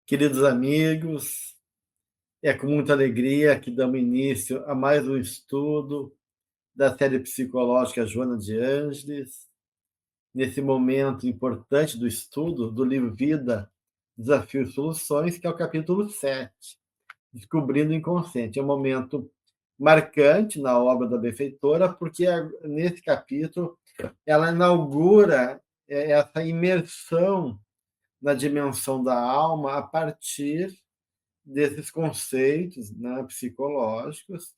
Queridos amigos, é com muita alegria que damos início a mais um estudo da série psicológica Joana de Ângeles, nesse momento importante do estudo do livro Vida, Desafios e Soluções, que é o capítulo 7, Descobrindo o Inconsciente. É um momento marcante na obra da benfeitora, porque nesse capítulo ela inaugura essa imersão na dimensão da alma a partir desses conceitos, né, psicológicos,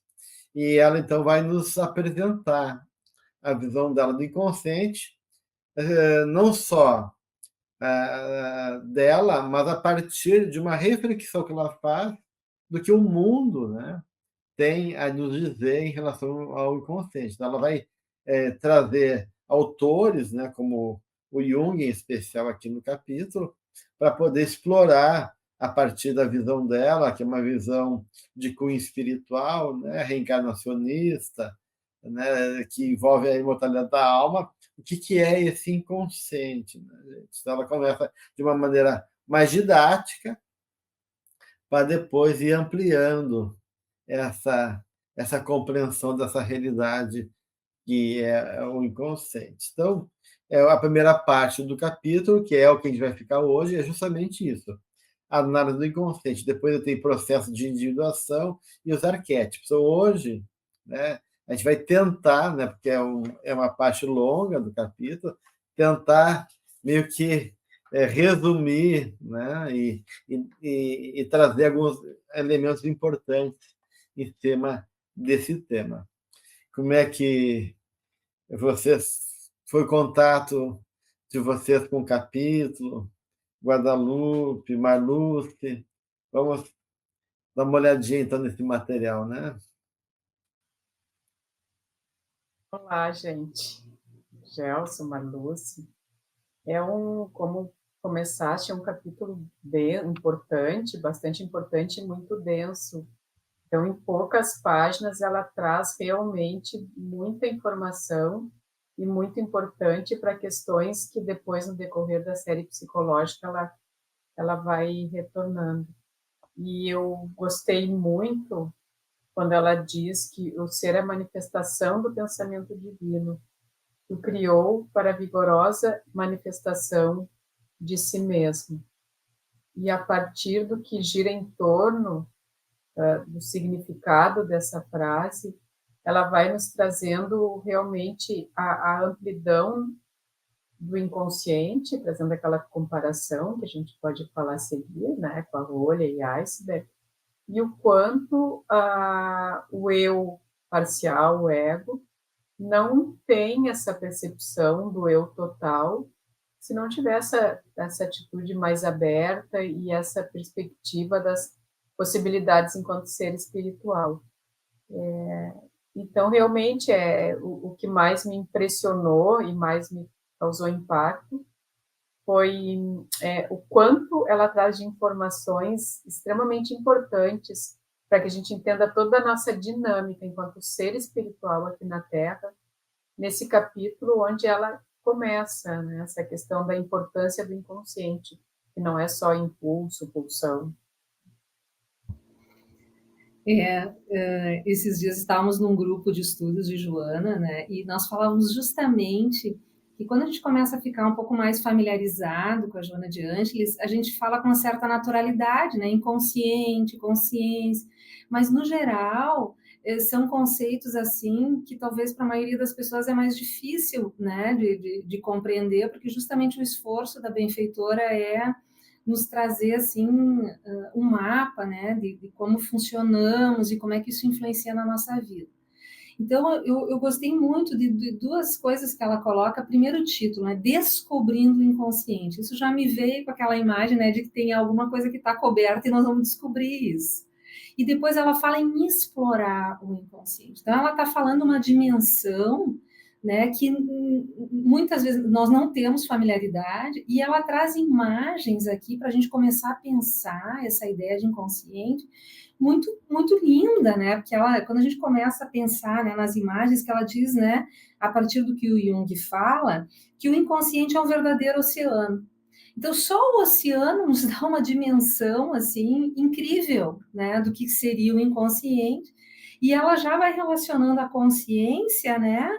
e ela então vai nos apresentar a visão dela do inconsciente, não só dela, mas a partir de uma reflexão que ela faz do que o mundo, né, tem a nos dizer em relação ao inconsciente. Então, ela vai trazer autores, né, como o Jung, em especial aqui no capítulo, para poder explorar a partir da visão dela, que é uma visão de cunho espiritual, né, reencarnacionista, né, que envolve a imortalidade da alma, o que é esse inconsciente. Né, gente? Então, ela começa de uma maneira mais didática, para depois ir ampliando essa, essa compreensão dessa realidade que é o inconsciente. Então, a primeira parte do capítulo, que é o que a gente vai ficar hoje, é justamente isso. A análise do inconsciente. Depois eu tenho processo de individuação e os arquétipos. Então, hoje, né, a gente vai tentar, né, porque é uma parte longa do capítulo, tentar meio que resumir, né, e trazer alguns elementos importantes em cima desse tema. Como é que foi o contato de vocês com o capítulo? Guadalupe, Marluce, vamos dar uma olhadinha então nesse material, né? Olá, gente. Gelson, Marluce. Como começaste, é um capítulo bem importante, bastante importante e muito denso. Então, em poucas páginas, ela traz realmente muita informação e muito importante para questões que depois, no decorrer da série psicológica, ela vai retornando. E eu gostei muito quando ela diz que o ser é a manifestação do pensamento divino, que o criou para a vigorosa manifestação de si mesmo. E a partir do que gira em torno do significado dessa frase, ela vai nos trazendo realmente a amplidão do inconsciente, trazendo aquela comparação que a gente pode falar a seguir, né, com a rolha e iceberg, e o quanto o eu parcial, o ego, não tem essa percepção do eu total se não tiver essa atitude mais aberta e essa perspectiva das possibilidades enquanto ser espiritual. Então, realmente, o que mais me impressionou e mais me causou impacto foi o quanto ela traz de informações extremamente importantes para que a gente entenda toda a nossa dinâmica enquanto ser espiritual aqui na Terra, nesse capítulo onde ela começa, né, essa questão da importância do inconsciente, que não é só impulso, pulsão. Esses dias estávamos num grupo de estudos de Joana, né, e nós falávamos justamente que quando a gente começa a ficar um pouco mais familiarizado com a Joana de Ângeles, a gente fala com uma certa naturalidade, né, inconsciente, consciência, mas no geral são conceitos assim que talvez para a maioria das pessoas é mais difícil, né, de compreender, porque justamente o esforço da benfeitora é nos trazer assim um mapa, né, de como funcionamos e como é que isso influencia na nossa vida. Então, eu gostei muito de duas coisas que ela coloca. Primeiro, o título, né, Descobrindo o Inconsciente. Isso já me veio com aquela imagem, né, de que tem alguma coisa que está coberta e nós vamos descobrir isso. E depois ela fala em explorar o inconsciente. Então, ela está falando uma dimensão, né, que muitas vezes nós não temos familiaridade, e ela traz imagens aqui para a gente começar a pensar essa ideia de inconsciente muito, muito linda, né? Porque ela, quando a gente começa a pensar, né, nas imagens que ela diz, né, a partir do que o Jung fala, que o inconsciente é um verdadeiro oceano. Então, só o oceano nos dá uma dimensão, assim, incrível, né, do que seria o inconsciente, e ela já vai relacionando a consciência, né,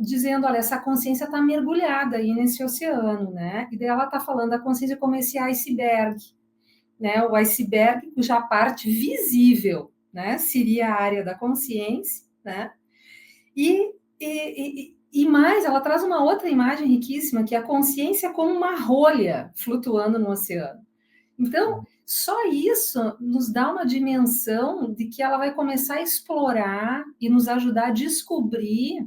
dizendo, olha, essa consciência está mergulhada aí nesse oceano, né, e daí ela está falando da consciência como esse iceberg, né, o iceberg cuja parte visível, né, seria a área da consciência, né, e mais, ela traz uma outra imagem riquíssima, que é a consciência como uma rolha flutuando no oceano. Então, só isso nos dá uma dimensão de que ela vai começar a explorar e nos ajudar a descobrir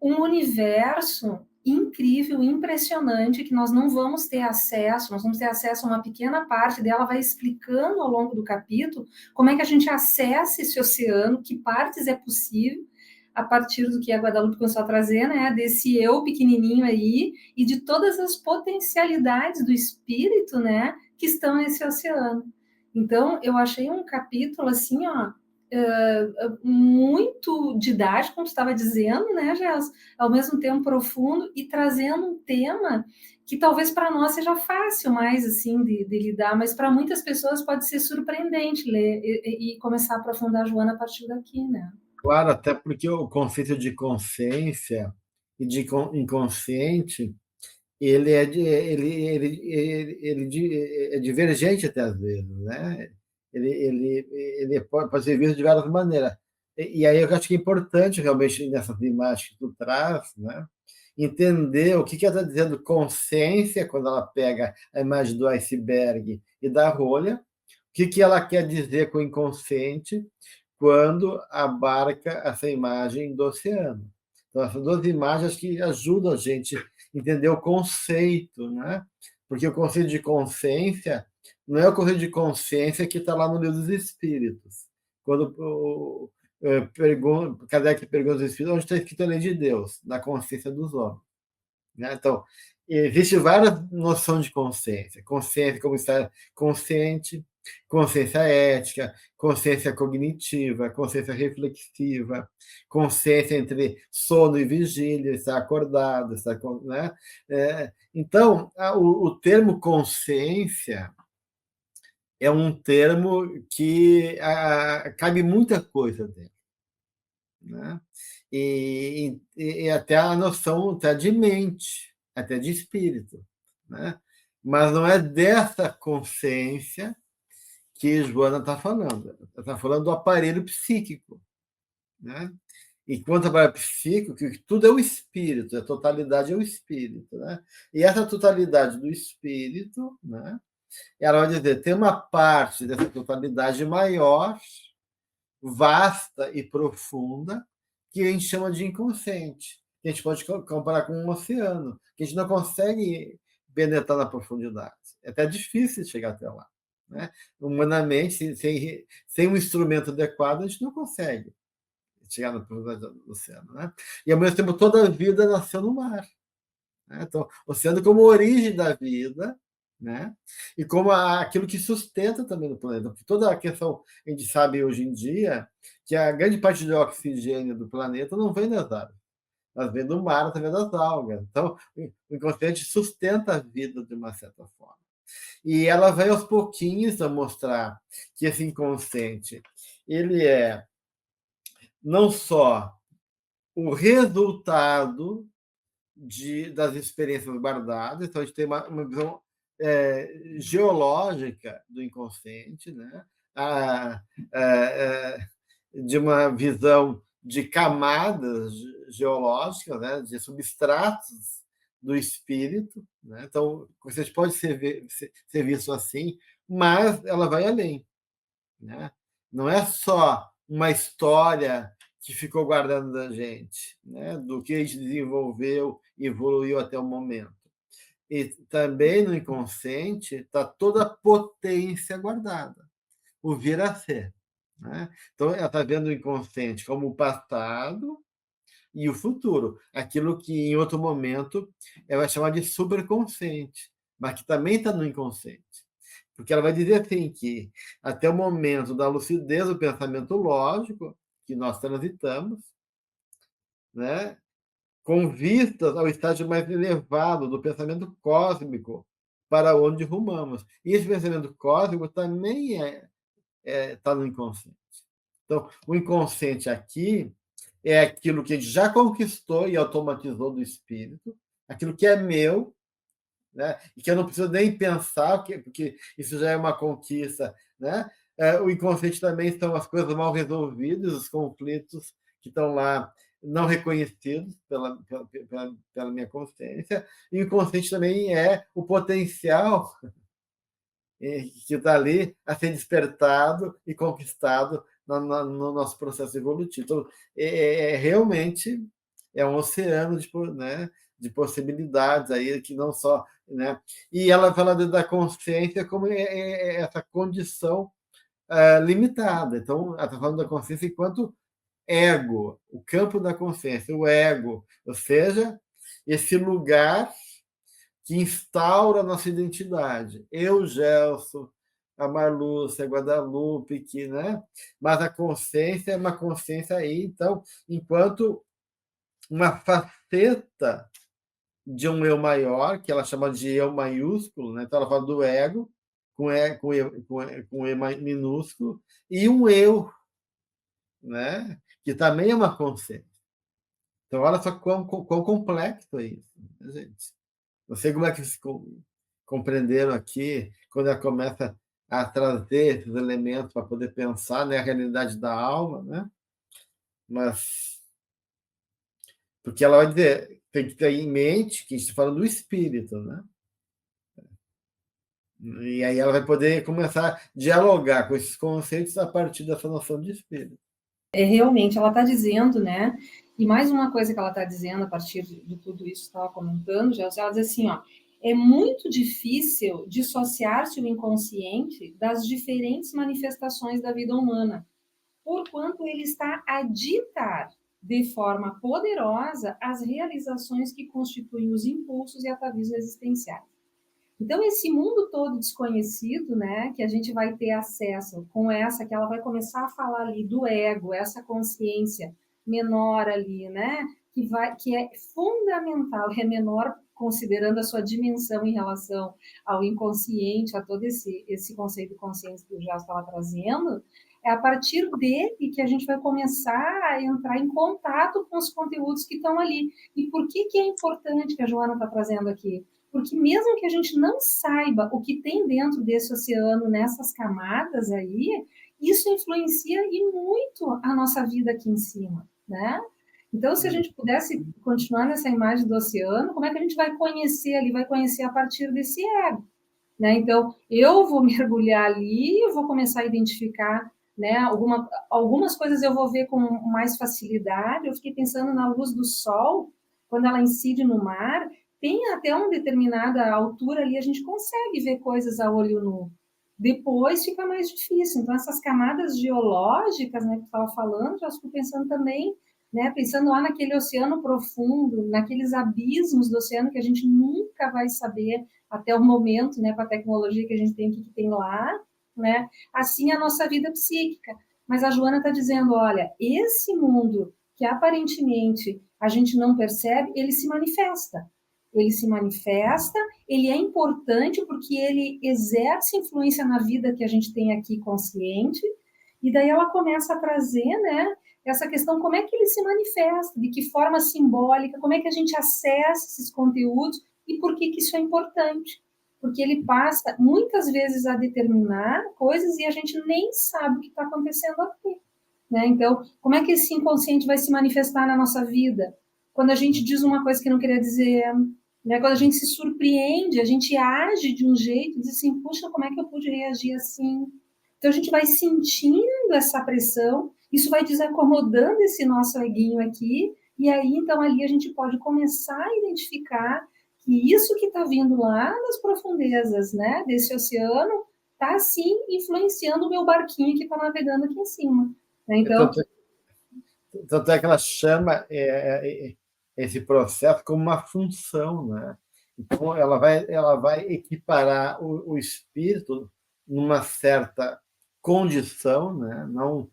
um universo incrível, impressionante, que nós não vamos ter acesso, nós vamos ter acesso a uma pequena parte dela, vai explicando ao longo do capítulo como é que a gente acessa esse oceano, que partes é possível, a partir do que a Guadalupe começou a trazer, né, desse eu pequenininho aí, e de todas as potencialidades do espírito, né, que estão nesse oceano. Então, eu achei um capítulo, assim, ó, muito didático, como tu estava dizendo, né, Gels? Ao mesmo tempo profundo e trazendo um tema que talvez para nós seja fácil mais, assim, de lidar, mas para muitas pessoas pode ser surpreendente ler e começar a aprofundar a Joana a partir daqui, né? Claro, até porque o conceito de consciência e de inconsciente, é divergente até às vezes, né? Ele pode ser visto de várias maneiras. E aí eu acho que é importante realmente nessas imagens que tu traz, né? Entender o que ela está dizendo consciência quando ela pega a imagem do iceberg e da rolha, o que ela quer dizer com inconsciente quando abarca essa imagem do oceano. Então, essas duas imagens que ajudam a gente a entender o conceito, né? Porque o conceito de consciência não é o conceito de consciência que está lá no Livro dos Espíritos. Quando Kardec pergunta aos Espíritos, onde está escrito a lei de Deus? Na consciência dos homens. Né? Então, existe várias noções de consciência. Consciência como estar consciente, consciência ética, consciência cognitiva, consciência reflexiva, consciência entre sono e vigília, estar acordado, estar, né? Então, o termo consciência é um termo que cabe muita coisa dentro. Né? E até a noção até de mente, até de espírito. Né? Mas não é dessa consciência que Joana está falando. Ela está falando do aparelho psíquico. Né? E quanto ao aparelho psíquico, que tudo é o espírito, a totalidade é o espírito. Né? E essa totalidade do espírito, né? Ela vai dizer, tem uma parte dessa totalidade maior, vasta e profunda, que a gente chama de inconsciente, que a gente pode comparar com um oceano, que a gente não consegue penetrar na profundidade. É até difícil chegar até lá. Né? Humanamente, sem um instrumento adequado, a gente não consegue chegar na profundidade do oceano. Né? E, ao mesmo tempo, toda a vida nasceu no mar. Né? Então, o oceano como origem da vida, né? E como aquilo que sustenta também no planeta. Porque toda a questão, a gente sabe hoje em dia, que a grande parte do oxigênio do planeta não vem das árvores, mas vem do mar através das algas. Então, o inconsciente sustenta a vida de uma certa forma. E ela vai aos pouquinhos a mostrar que esse inconsciente, ele é não só o resultado das experiências guardadas, então a gente tem uma visão geológica do inconsciente, né? De uma visão de camadas geológicas, né? De substratos do espírito. Né? Então, o consciente pode ser visto assim, mas ela vai além. Né? Não é só uma história que ficou guardando da gente, né? Do que a gente desenvolveu e evoluiu até o momento. E também no inconsciente está toda a potência guardada, o vir a ser. Né? Então, ela está vendo o inconsciente como o passado e o futuro, aquilo que em outro momento ela vai chamar de superconsciente, mas que também está no inconsciente. Porque ela vai dizer assim que até o momento da lucidez do pensamento lógico que nós transitamos, né, com vistas ao estágio mais elevado do pensamento cósmico, para onde rumamos. E esse pensamento cósmico também está no inconsciente. Então, o inconsciente aqui é aquilo que a gente já conquistou e automatizou do espírito, aquilo que é meu, né? E que eu não preciso nem pensar, porque isso já é uma conquista, né? O inconsciente também são as coisas mal resolvidas, os conflitos que estão lá não reconhecidos pela minha consciência, e o inconsciente também é o potencial que está ali a ser despertado e conquistado no nosso processo evolutivo. Então, realmente é um oceano né, de possibilidades aí, que não só... Né, e ela fala da consciência como essa condição limitada. Então, ela está falando da consciência enquanto ego, o campo da consciência, o ego, ou seja, esse lugar que instaura a nossa identidade. Eu, Gelson, a Marlúcia, a Guadalupe, né? Mas a consciência é uma consciência aí, então, enquanto uma faceta de um eu maior, que ela chama de eu maiúsculo, né? Então ela fala do ego, com E minúsculo, e um eu, né? Que também é uma consciência. Então, olha só quão complexo é isso, né, gente? Não sei como é que vocês compreenderam aqui, quando ela começa a trazer esses elementos para poder pensar, né, a realidade da alma, né? Mas, porque ela vai dizer, tem que ter em mente que a gente está falando do espírito, né? E aí ela vai poder começar a dialogar com esses conceitos a partir dessa noção de espírito. Realmente, ela está dizendo, né? E mais uma coisa que ela está dizendo a partir de tudo isso que estava comentando, já ela diz assim, ó, é muito difícil dissociar-se o inconsciente das diferentes manifestações da vida humana, porquanto ele está a ditar de forma poderosa as realizações que constituem os impulsos e atavismos existenciais. Então, esse mundo todo desconhecido, né, que a gente vai ter acesso com essa, que ela vai começar a falar ali do ego, essa consciência menor ali, né, que é fundamental, é menor considerando a sua dimensão em relação ao inconsciente, a todo esse conceito de consciência que o Gelson estava trazendo, é a partir dele que a gente vai começar a entrar em contato com os conteúdos que estão ali. E por que é importante que a Joana está trazendo aqui? Porque mesmo que a gente não saiba o que tem dentro desse oceano, nessas camadas aí, isso influencia e muito a nossa vida aqui em cima, né? Então, se a gente pudesse continuar nessa imagem do oceano, como é que a gente vai conhecer ali? Vai conhecer a partir desse ego, né? Então, eu vou mergulhar ali, eu vou começar a identificar, né? Algumas coisas eu vou ver com mais facilidade. Eu fiquei pensando na luz do sol, quando ela incide no mar, tem até uma determinada altura ali, a gente consegue ver coisas a olho nu. Depois fica mais difícil. Então, essas camadas geológicas, né, que tu estava falando, já estou pensando também, né, pensando lá naquele oceano profundo, naqueles abismos do oceano que a gente nunca vai saber até o momento, né, com a tecnologia que a gente tem, que tem lá, né, assim a nossa vida psíquica. Mas a Joana está dizendo, olha, esse mundo que aparentemente a gente não percebe, ele se manifesta. Ele se manifesta, ele é importante porque ele exerce influência na vida que a gente tem aqui consciente, e daí ela começa a trazer, né, essa questão, como é que ele se manifesta, de que forma simbólica, como é que a gente acessa esses conteúdos e por que isso é importante. Porque ele passa, muitas vezes, a determinar coisas e a gente nem sabe o que está acontecendo aqui. Né? Então, como é que esse inconsciente vai se manifestar na nossa vida? Quando a gente diz uma coisa que não queria dizer, né? Quando a gente se surpreende, a gente age de um jeito, diz assim, puxa, como é que eu pude reagir assim? Então, a gente vai sentindo essa pressão, isso vai desacomodando esse nosso eguinho aqui, e aí, então, ali a gente pode começar a identificar que isso que está vindo lá das profundezas, né, desse oceano, está, sim, influenciando o meu barquinho que está navegando aqui em cima. Né? Então, tanto é que ela chama esse processo como uma função, né? Então, ela vai equiparar o espírito numa certa condição, né? Não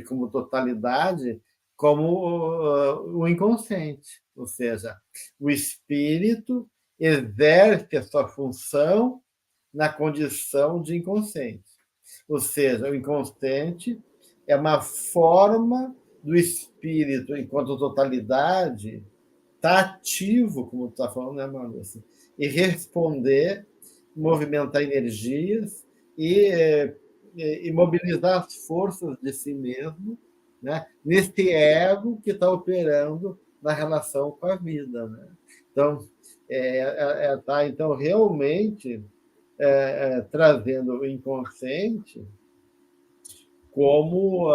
como totalidade, como o inconsciente. Ou seja, o espírito exerce a sua função na condição de inconsciente. Ou seja, o inconsciente é uma forma do espírito, enquanto totalidade, estar ativo, como tu está falando, né, Manu? Assim, e responder, movimentar energias e mobilizar as forças de si mesmo, né, nesse ego que está operando na relação com a vida. Né? Então, então realmente trazendo o inconsciente como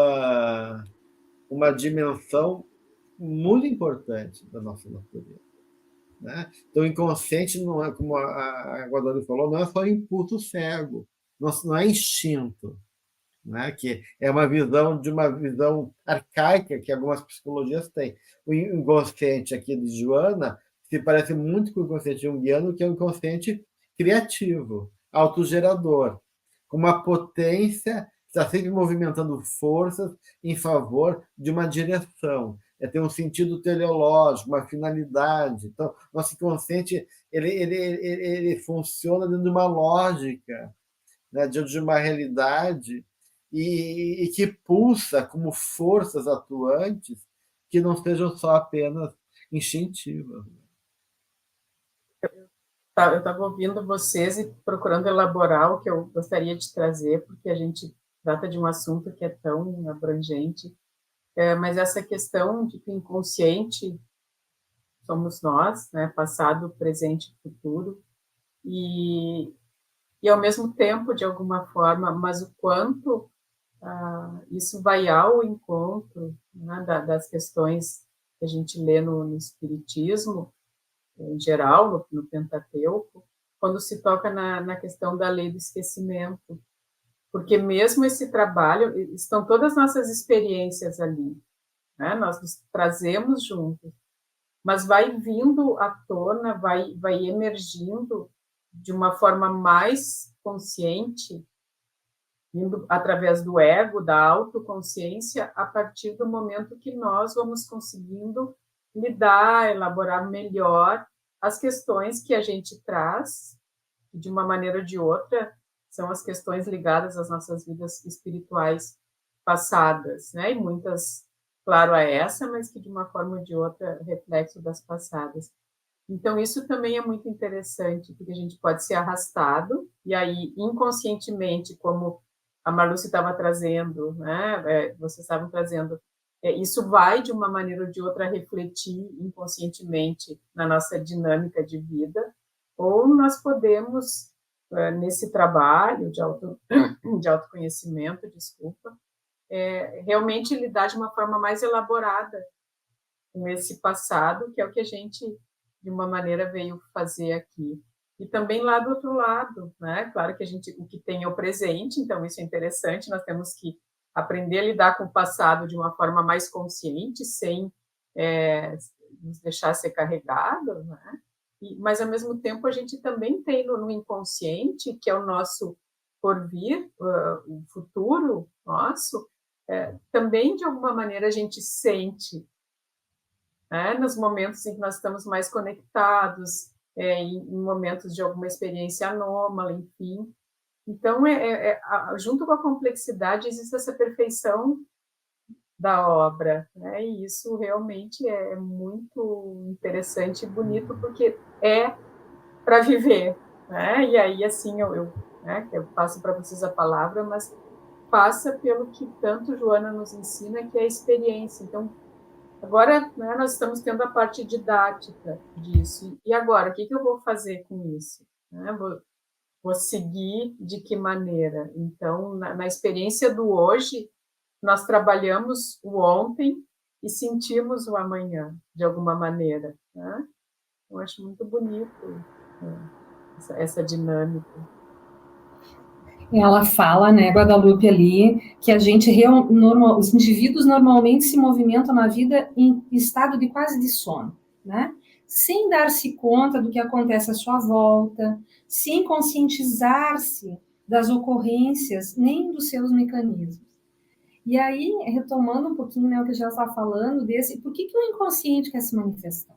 uma dimensão muito importante da nossa natureza. Né? Então, o inconsciente não é, como a Guadalupe falou, não é só impulso cego, não é instinto, né? Que é uma visão arcaica que algumas psicologias têm. O inconsciente aqui de Joana se parece muito com o inconsciente junguiano, que é o inconsciente criativo, autogerador, com uma potência, está sempre movimentando forças em favor de uma direção. Ter um sentido teleológico, uma finalidade. Então, nosso inconsciente ele funciona dentro de uma lógica, né, diante de uma realidade e que pulsa como forças atuantes que não sejam só apenas instintivas. Eu estava ouvindo vocês e procurando elaborar o que eu gostaria de trazer, porque a gente trata de um assunto que é tão abrangente, mas essa questão de que o inconsciente somos nós, né, passado, presente e futuro, e ao mesmo tempo, de alguma forma, mas o quanto isso vai ao encontro, né, das questões que a gente lê no Espiritismo, em geral, no Pentateuco, quando se toca na questão da lei do esquecimento, porque mesmo esse trabalho, estão todas as nossas experiências ali, né? Nós nos trazemos juntos, mas vai vindo à tona, vai emergindo de uma forma mais consciente, indo através do ego, da autoconsciência, a partir do momento que nós vamos conseguindo lidar, elaborar melhor as questões que a gente traz, de uma maneira ou de outra, são as questões ligadas às nossas vidas espirituais passadas, né? E muitas, claro, a essa, mas que de uma forma ou de outra, reflexo das passadas. Então, isso também é muito interessante, porque a gente pode ser arrastado, e aí, inconscientemente, como a Marluce estava trazendo, né? Vocês estavam trazendo, isso vai, de uma maneira ou de outra, refletir inconscientemente na nossa dinâmica de vida, ou nós podemos, nesse trabalho de autoconhecimento, desculpa, realmente lidar de uma forma mais elaborada com esse passado, que é o que a gente, de uma maneira, veio fazer aqui. E também lá do outro lado, né? Claro que o que tem é o presente, então isso é interessante, nós temos que aprender a lidar com o passado de uma forma mais consciente, sem nos deixar ser carregado, né? Mas, ao mesmo tempo, a gente também tem no inconsciente, que é o nosso porvir, o futuro nosso, também, de alguma maneira, a gente sente, né, nos momentos em que nós estamos mais conectados, em momentos de alguma experiência anômala, enfim. Então, junto com a complexidade, existe essa perfeição da obra, né? E isso realmente é muito interessante e bonito, porque é para viver, né? E aí, assim, né, eu passo para vocês a palavra, mas passa pelo que tanto Joana nos ensina, que é a experiência. Então, agora, né, nós estamos tendo a parte didática disso. E agora, o que eu vou fazer com isso? Né? Vou seguir de que maneira? Então, na experiência do hoje, nós trabalhamos o ontem e sentimos o amanhã, de alguma maneira. Né? Eu acho muito bonito essa dinâmica. Ela fala, né, Guadalupe, ali, que os indivíduos normalmente se movimentam na vida em estado de quase de sono, né? Sem dar-se conta do que acontece à sua volta, sem conscientizar-se das ocorrências nem dos seus mecanismos. E aí, retomando um pouquinho, né, o que a gente estava falando por que o inconsciente quer se manifestar?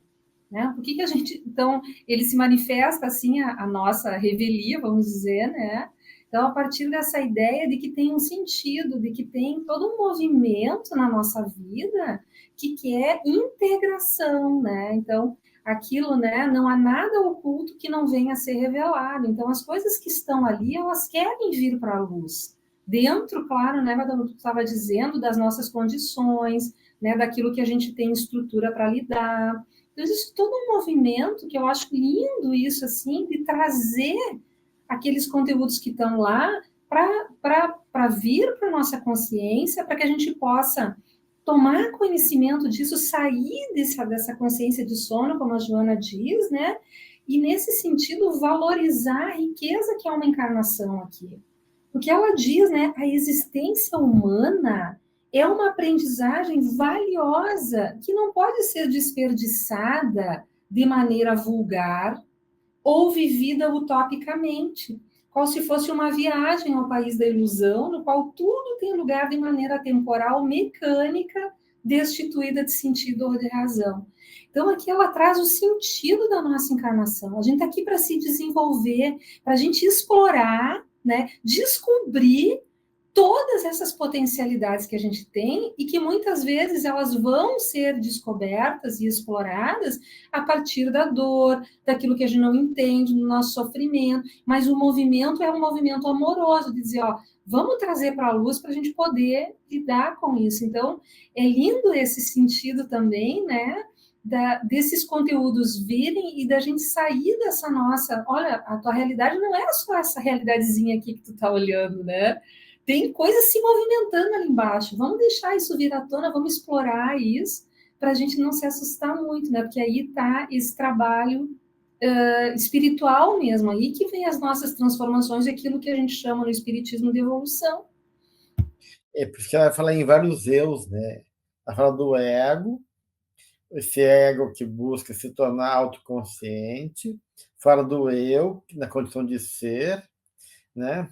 né? Por que a gente... Então, ele se manifesta, assim, a nossa revelia, vamos dizer, né? Então, a partir dessa ideia de que tem um sentido, de que tem todo um movimento na nossa vida que quer integração, né? Então, aquilo, né? Não há nada oculto que não venha a ser revelado. Então, as coisas que estão ali, elas querem vir para a luz. Dentro, claro, né, Madamu, tu estava dizendo, das nossas condições, né, daquilo que a gente tem estrutura para lidar. Então, existe todo um movimento que eu acho lindo isso, assim, de trazer aqueles conteúdos que estão lá para vir para a nossa consciência, para que a gente possa tomar conhecimento disso, sair dessa consciência de sono, como a Joana diz, né? E, nesse sentido, valorizar a riqueza que é uma encarnação aqui. Porque ela diz, né, a existência humana é uma aprendizagem valiosa que não pode ser desperdiçada de maneira vulgar ou vivida utopicamente, qual se fosse uma viagem ao país da ilusão, no qual tudo tem lugar de maneira temporal, mecânica, destituída de sentido ou de razão. Então, aqui ela traz o sentido da nossa encarnação. A gente está aqui para se desenvolver, para a gente explorar, né, descobrir todas essas potencialidades que a gente tem e que muitas vezes elas vão ser descobertas e exploradas a partir da dor, daquilo que a gente não entende, do nosso sofrimento, mas o movimento é um movimento amoroso, de dizer, ó, vamos trazer para a luz para a gente poder lidar com isso. Então, é lindo esse sentido também, né, desses conteúdos virem e da gente sair dessa nossa, olha, a tua realidade não é só essa realidadezinha aqui que tu tá olhando, né? Tem coisa se movimentando ali embaixo. Vamos deixar isso vir à tona, vamos explorar isso, para a gente não se assustar muito, né? Porque aí está esse trabalho espiritual mesmo, aí que vem as nossas transformações, aquilo que a gente chama no espiritismo de evolução. É por isso que ela fala em vários eus, né? Ela fala do ego, esse ego que busca se tornar autoconsciente, fala do eu, na condição de ser, né?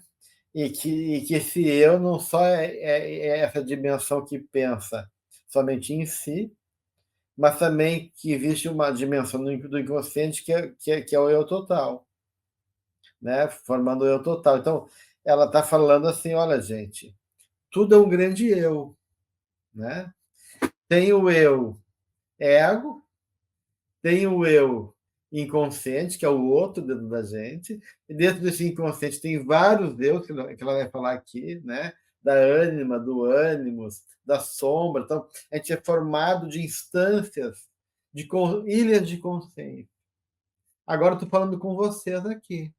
E que esse eu não só é essa dimensão que pensa somente em si, mas também que existe uma dimensão do inconsciente que é o eu total, né? Formando o eu total. Então, ela está falando assim, olha, gente, tudo é um grande eu, né? Tem o eu ego, tem o eu inconsciente, que é o outro dentro da gente, e dentro desse inconsciente tem vários eus, que ela vai falar aqui, né? Da ânima, do ânimos, da sombra. Então, a gente é formado de instâncias, de ilhas de consciência. Agora estou falando com vocês aqui,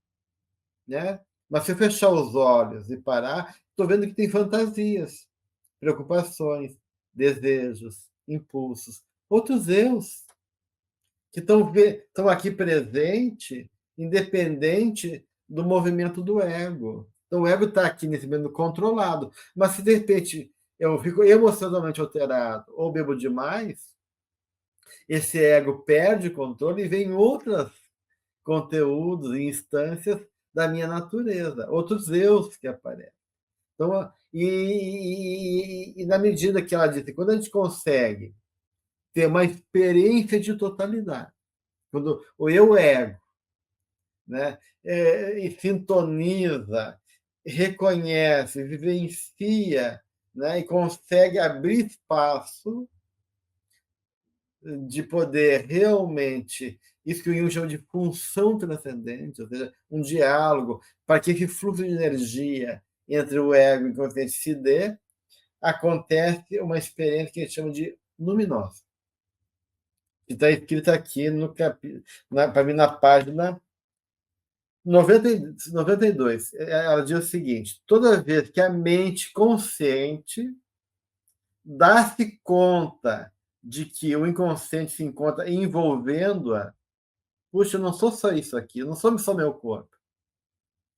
né? Mas se eu fechar os olhos e parar, estou vendo que tem fantasias, preocupações, desejos, impulsos, outros eus que estão aqui presente, independente do movimento do ego. Então, o ego está aqui nesse momento controlado. Mas se, de repente, eu fico emocionalmente alterado ou bebo demais, esse ego perde o controle e vem outros conteúdos e instâncias da minha natureza, outros eus que aparecem. Então, e na medida que ela diz, quando a gente consegue ter uma experiência de totalidade, quando o eu ego, né, e sintoniza, reconhece, vivencia, né, e consegue abrir espaço de poder realmente, isso que o Jung chama de função transcendente, ou seja, um diálogo, para que esse fluxo de energia entre o ego e o inconsciente se dê, acontece uma experiência que a gente chama de luminosa, que está escrita aqui no capítulo, para mim, na página 92. Ela diz o seguinte: toda vez que a mente consciente dá-se conta de que o inconsciente se encontra envolvendo-a, puxa, eu não sou só isso aqui, eu não sou só meu corpo,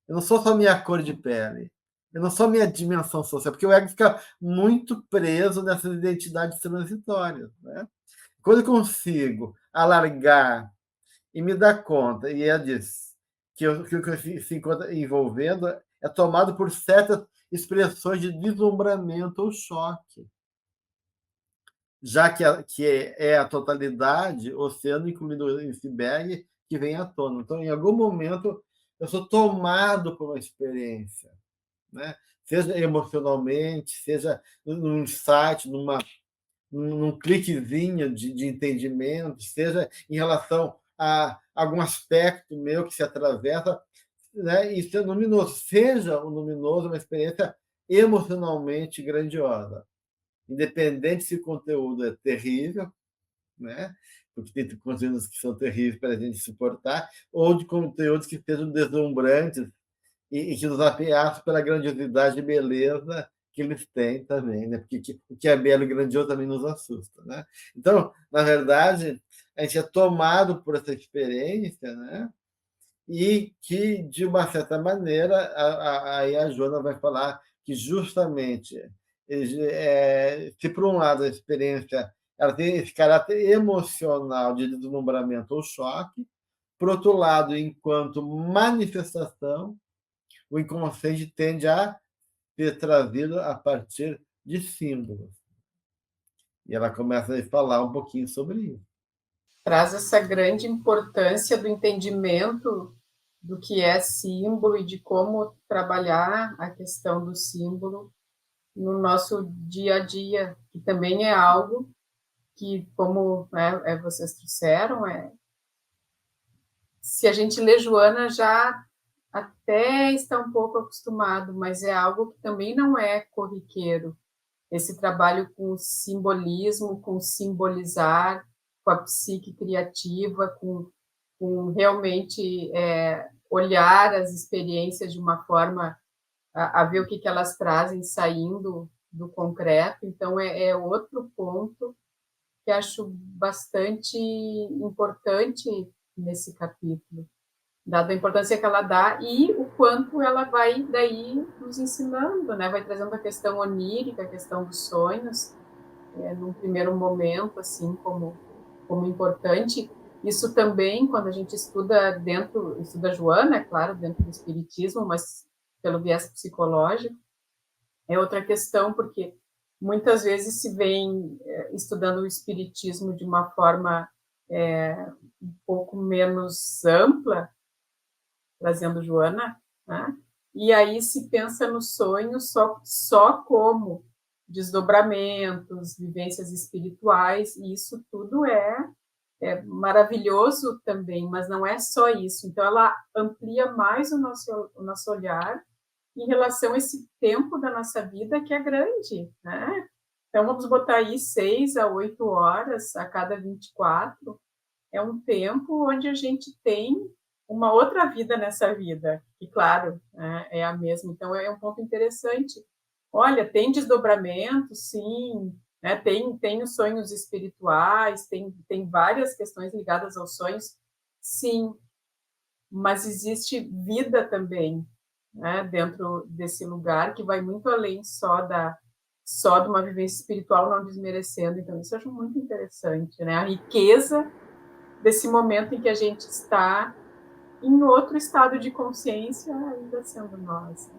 eu não sou só minha cor de pele, eu não sou minha dimensão social, porque o ego fica muito preso nessas identidades transitórias, né? Quando eu consigo alargar e me dar conta, e ela diz que o que se encontra envolvendo é tomado por certas expressões de deslumbramento ou choque. já que é a totalidade, oceano, incluindo o iceberg, que vem à tona. Então, em algum momento, eu sou tomado por uma experiência, né? Seja emocionalmente, seja num insight, num cliquezinho de entendimento, seja em relação a algum aspecto meu que se atravessa, né? Isso é luminoso. Seja o luminoso uma experiência emocionalmente grandiosa, independente se o conteúdo é terrível, né? Porque tem conteúdos que são terríveis para a gente suportar, ou de conteúdos que sejam deslumbrantes e que nos ameaçam pela grandiosidade e beleza que eles têm também, né? Porque o que é belo e grandioso também nos assusta, né? Então, na verdade, a gente é tomado por essa experiência, né? E que, de uma certa maneira, aí a Joana vai falar que justamente, se por um lado a experiência ela tem esse caráter emocional de deslumbramento ou choque, por outro lado, enquanto manifestação, o inconsciente tende a ser trazido a partir de símbolos. E ela começa a falar um pouquinho sobre isso. Traz essa grande importância do entendimento do que é símbolo e de como trabalhar a questão do símbolo no nosso dia a dia, que também é algo que, como vocês trouxeram, se a gente lê Joana já até está um pouco acostumado, mas é algo que também não é corriqueiro. Esse trabalho com simbolismo, com simbolizar, com a psique criativa, com realmente olhar as experiências de uma forma a ver o que elas trazem saindo do concreto. Então, é outro ponto que acho bastante importante nesse capítulo, dada a importância que ela dá e o quanto ela vai daí nos ensinando, né? Vai trazendo a questão onírica, a questão dos sonhos, num primeiro momento, assim, como importante. Isso também, quando a gente estuda Joana, é claro, dentro do espiritismo, mas pelo viés psicológico, é outra questão, porque muitas vezes se vem estudando o espiritismo de uma forma um pouco menos ampla, trazendo Joana, né? E aí se pensa no sonho só como desdobramentos, vivências espirituais, e isso tudo é maravilhoso também, mas não é só isso. Então, ela amplia mais o nosso olhar em relação a esse tempo da nossa vida que é grande, né? Então, vamos botar aí 6 a 8 horas a cada 24. É um tempo onde a gente tem uma outra vida nessa vida, que, claro, é a mesma. Então, é um ponto interessante. Olha, tem desdobramento, sim, né? Tem os sonhos espirituais, tem várias questões ligadas aos sonhos, sim, mas existe vida também, né? Dentro desse lugar que vai muito além só de uma vivência espiritual, não desmerecendo. Então, isso eu acho muito interessante, né? A riqueza desse momento em que a gente está em outro estado de consciência, ainda sendo nós.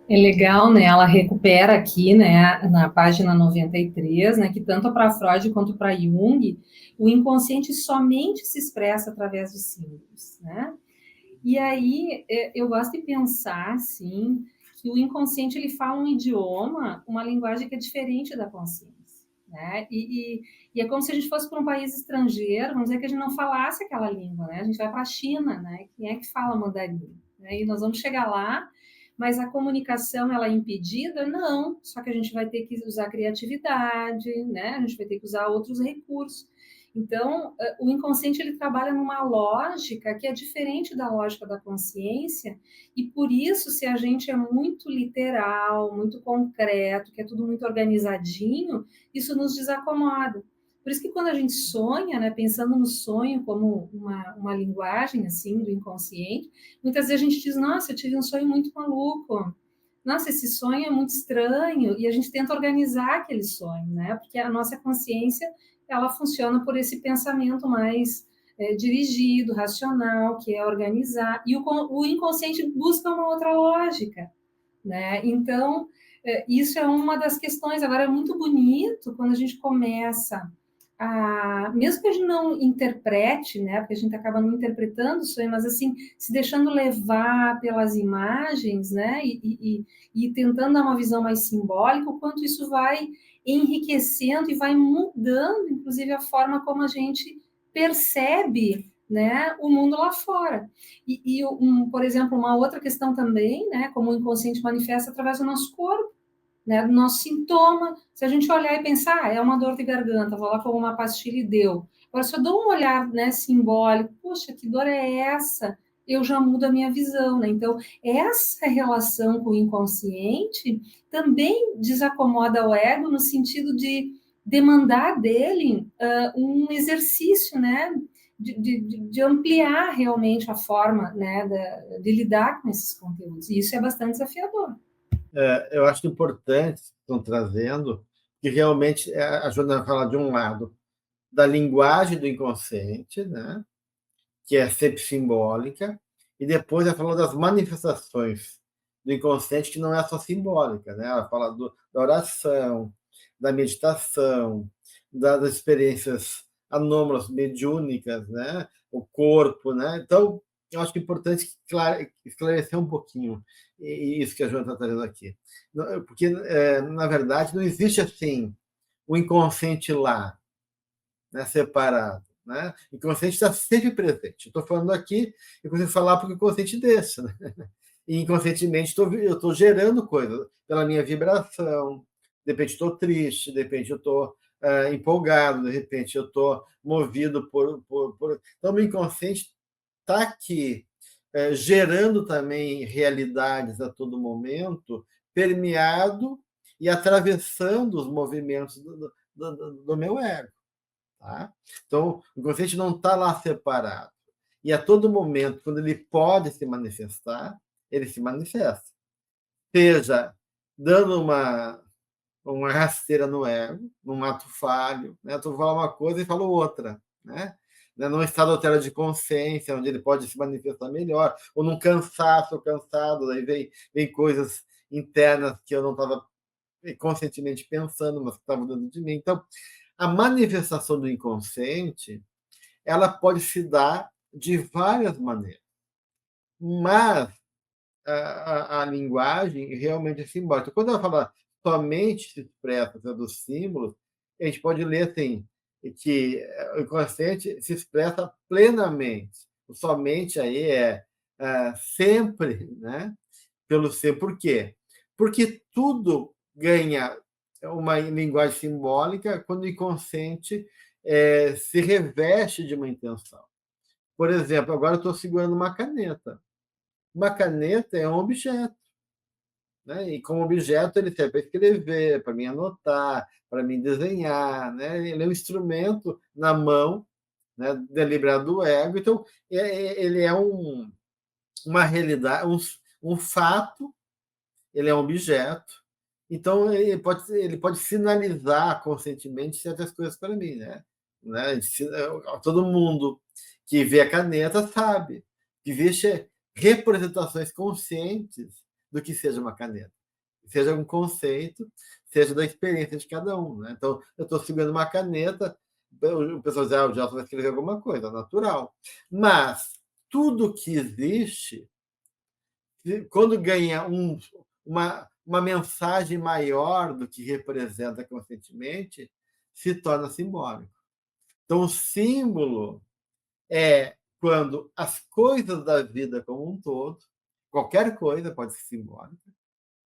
É legal, né? Ela recupera aqui, né, na página 93, né, que tanto para Freud quanto para Jung, o inconsciente somente se expressa através de símbolos, né? E aí eu gosto de pensar, assim, que o inconsciente ele fala um idioma, uma linguagem que é diferente da consciência, né? E é como se a gente fosse para um país estrangeiro, vamos dizer que a gente não falasse aquela língua, né? A gente vai para a China, né? Quem é que fala mandarim? Né? E nós vamos chegar lá, mas a comunicação ela é impedida? Não, só que a gente vai ter que usar criatividade, né? A gente vai ter que usar outros recursos. Então, o inconsciente ele trabalha numa lógica que é diferente da lógica da consciência, e por isso, se a gente é muito literal, muito concreto, que é tudo muito organizadinho, isso nos desacomoda. Por isso que quando a gente sonha, né, pensando no sonho como uma linguagem assim do inconsciente, muitas vezes a gente diz, nossa, eu tive um sonho muito maluco. Nossa, esse sonho é muito estranho, e a gente tenta organizar aquele sonho, né? Porque a nossa consciência ela funciona por esse pensamento mais dirigido, racional, que é organizar, e o inconsciente busca uma outra lógica, né? Então, isso é uma das questões. Agora, é muito bonito quando a gente começa mesmo que a gente não interprete, né, porque a gente acaba não interpretando o sonho, mas assim, se deixando levar pelas imagens, né, e tentando dar uma visão mais simbólica, o quanto isso vai enriquecendo e vai mudando, inclusive, a forma como a gente percebe, né, o mundo lá fora. Por exemplo, uma outra questão também, né, como o inconsciente manifesta através do nosso corpo, né, do nosso sintoma. Se a gente olhar e pensar, é uma dor de garganta, vou lá com uma pastilha e deu. Agora, se eu dou um olhar, né, simbólico, poxa, que dor é essa? Eu já mudo a minha visão, né? Então, essa relação com o inconsciente também desacomoda o ego no sentido de demandar dele um exercício, né, de ampliar realmente a forma, né, de lidar com esses conteúdos. E isso é bastante desafiador. Eu acho importante que estão trazendo, que realmente a Joana fala de um lado da linguagem do inconsciente, né, que é sempre simbólica, e depois ela falou das manifestações do inconsciente, que não é só simbólica, né? Ela fala da oração, da meditação, das experiências anômalas, mediúnicas, né? O corpo, né? Então, eu acho que é importante esclarecer um pouquinho isso que a Joana está trazendo aqui. Porque, na verdade, não existe assim o inconsciente lá, né, separado. Né? O inconsciente está sempre presente. Estou falando aqui, eu consigo falar porque o inconsciente deixa. Né? E inconscientemente eu estou gerando coisas pela minha vibração. De repente estou triste, de repente eu estou empolgado, de repente eu estou movido por... Então, o inconsciente está aqui gerando também realidades a todo momento, permeado e atravessando os movimentos do meu ego. Tá? Então, o inconsciente não está lá separado. E a todo momento, quando ele pode se manifestar, ele se manifesta. Seja dando uma rasteira no ego, num ato falho, né? Tu fala uma coisa e falo outra, né? Num estado alterado de consciência, onde ele pode se manifestar melhor, ou num cansaço, cansado, daí vem coisas internas que eu não estava conscientemente pensando, mas que estavam dentro de mim. Então, a manifestação do inconsciente, ela pode se dar de várias maneiras, mas a linguagem realmente é simbólica. Quando ela fala somente se expressa dos símbolos, a gente pode ler assim, que o inconsciente se expressa plenamente. O somente aí sempre, né? Pelo ser. Por quê? Porque tudo ganha uma linguagem simbólica quando o inconsciente se reveste de uma intenção. Por exemplo, agora eu estou segurando uma caneta. Uma caneta é um objeto. Né? E como objeto ele serve para escrever, para mim anotar, para mim desenhar. Né? Ele é um instrumento na mão, né, deliberado do ego. Então, ele é uma realidade, um fato, ele é um objeto. Então, ele pode sinalizar conscientemente certas coisas para mim. Né? Todo mundo que vê a caneta sabe que existe representações conscientes do que seja uma caneta. Seja um conceito, seja da experiência de cada um. Né? Então, eu estou segurando uma caneta, o pessoal diz, o Gelson vai escrever alguma coisa, natural. Mas tudo que existe, quando ganha uma mensagem maior do que representa conscientemente, se torna simbólico. Então, o símbolo é quando as coisas da vida como um todo, qualquer coisa pode ser simbólica,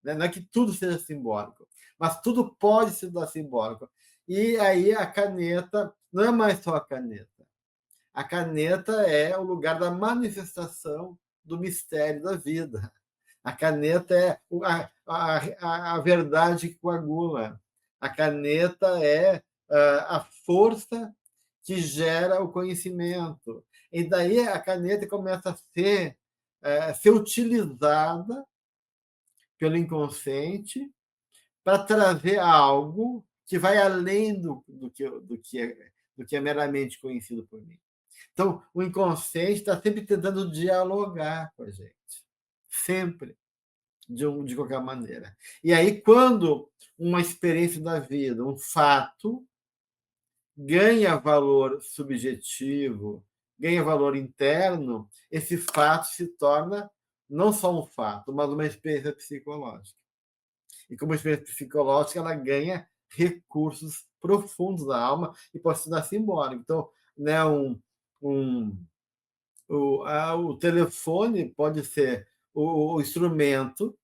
né? Não é que tudo seja simbólico, mas tudo pode se dar simbólico. E aí a caneta não é mais só a caneta. A caneta é o lugar da manifestação do mistério da vida. A caneta é a verdade que coagula. A caneta é a força que gera o conhecimento. E daí a caneta começa a ser utilizada pelo inconsciente para trazer algo que vai além do que é meramente conhecido por mim. Então, o inconsciente está sempre tentando dialogar com a gente. Sempre. de qualquer maneira. E aí, quando uma experiência da vida, um fato, ganha valor subjetivo, ganha valor interno, esse fato se torna não só um fato, mas uma experiência psicológica. E como experiência psicológica, ela ganha recursos profundos da alma e pode se dar simbólico. Então, né, o telefone pode ser o instrumento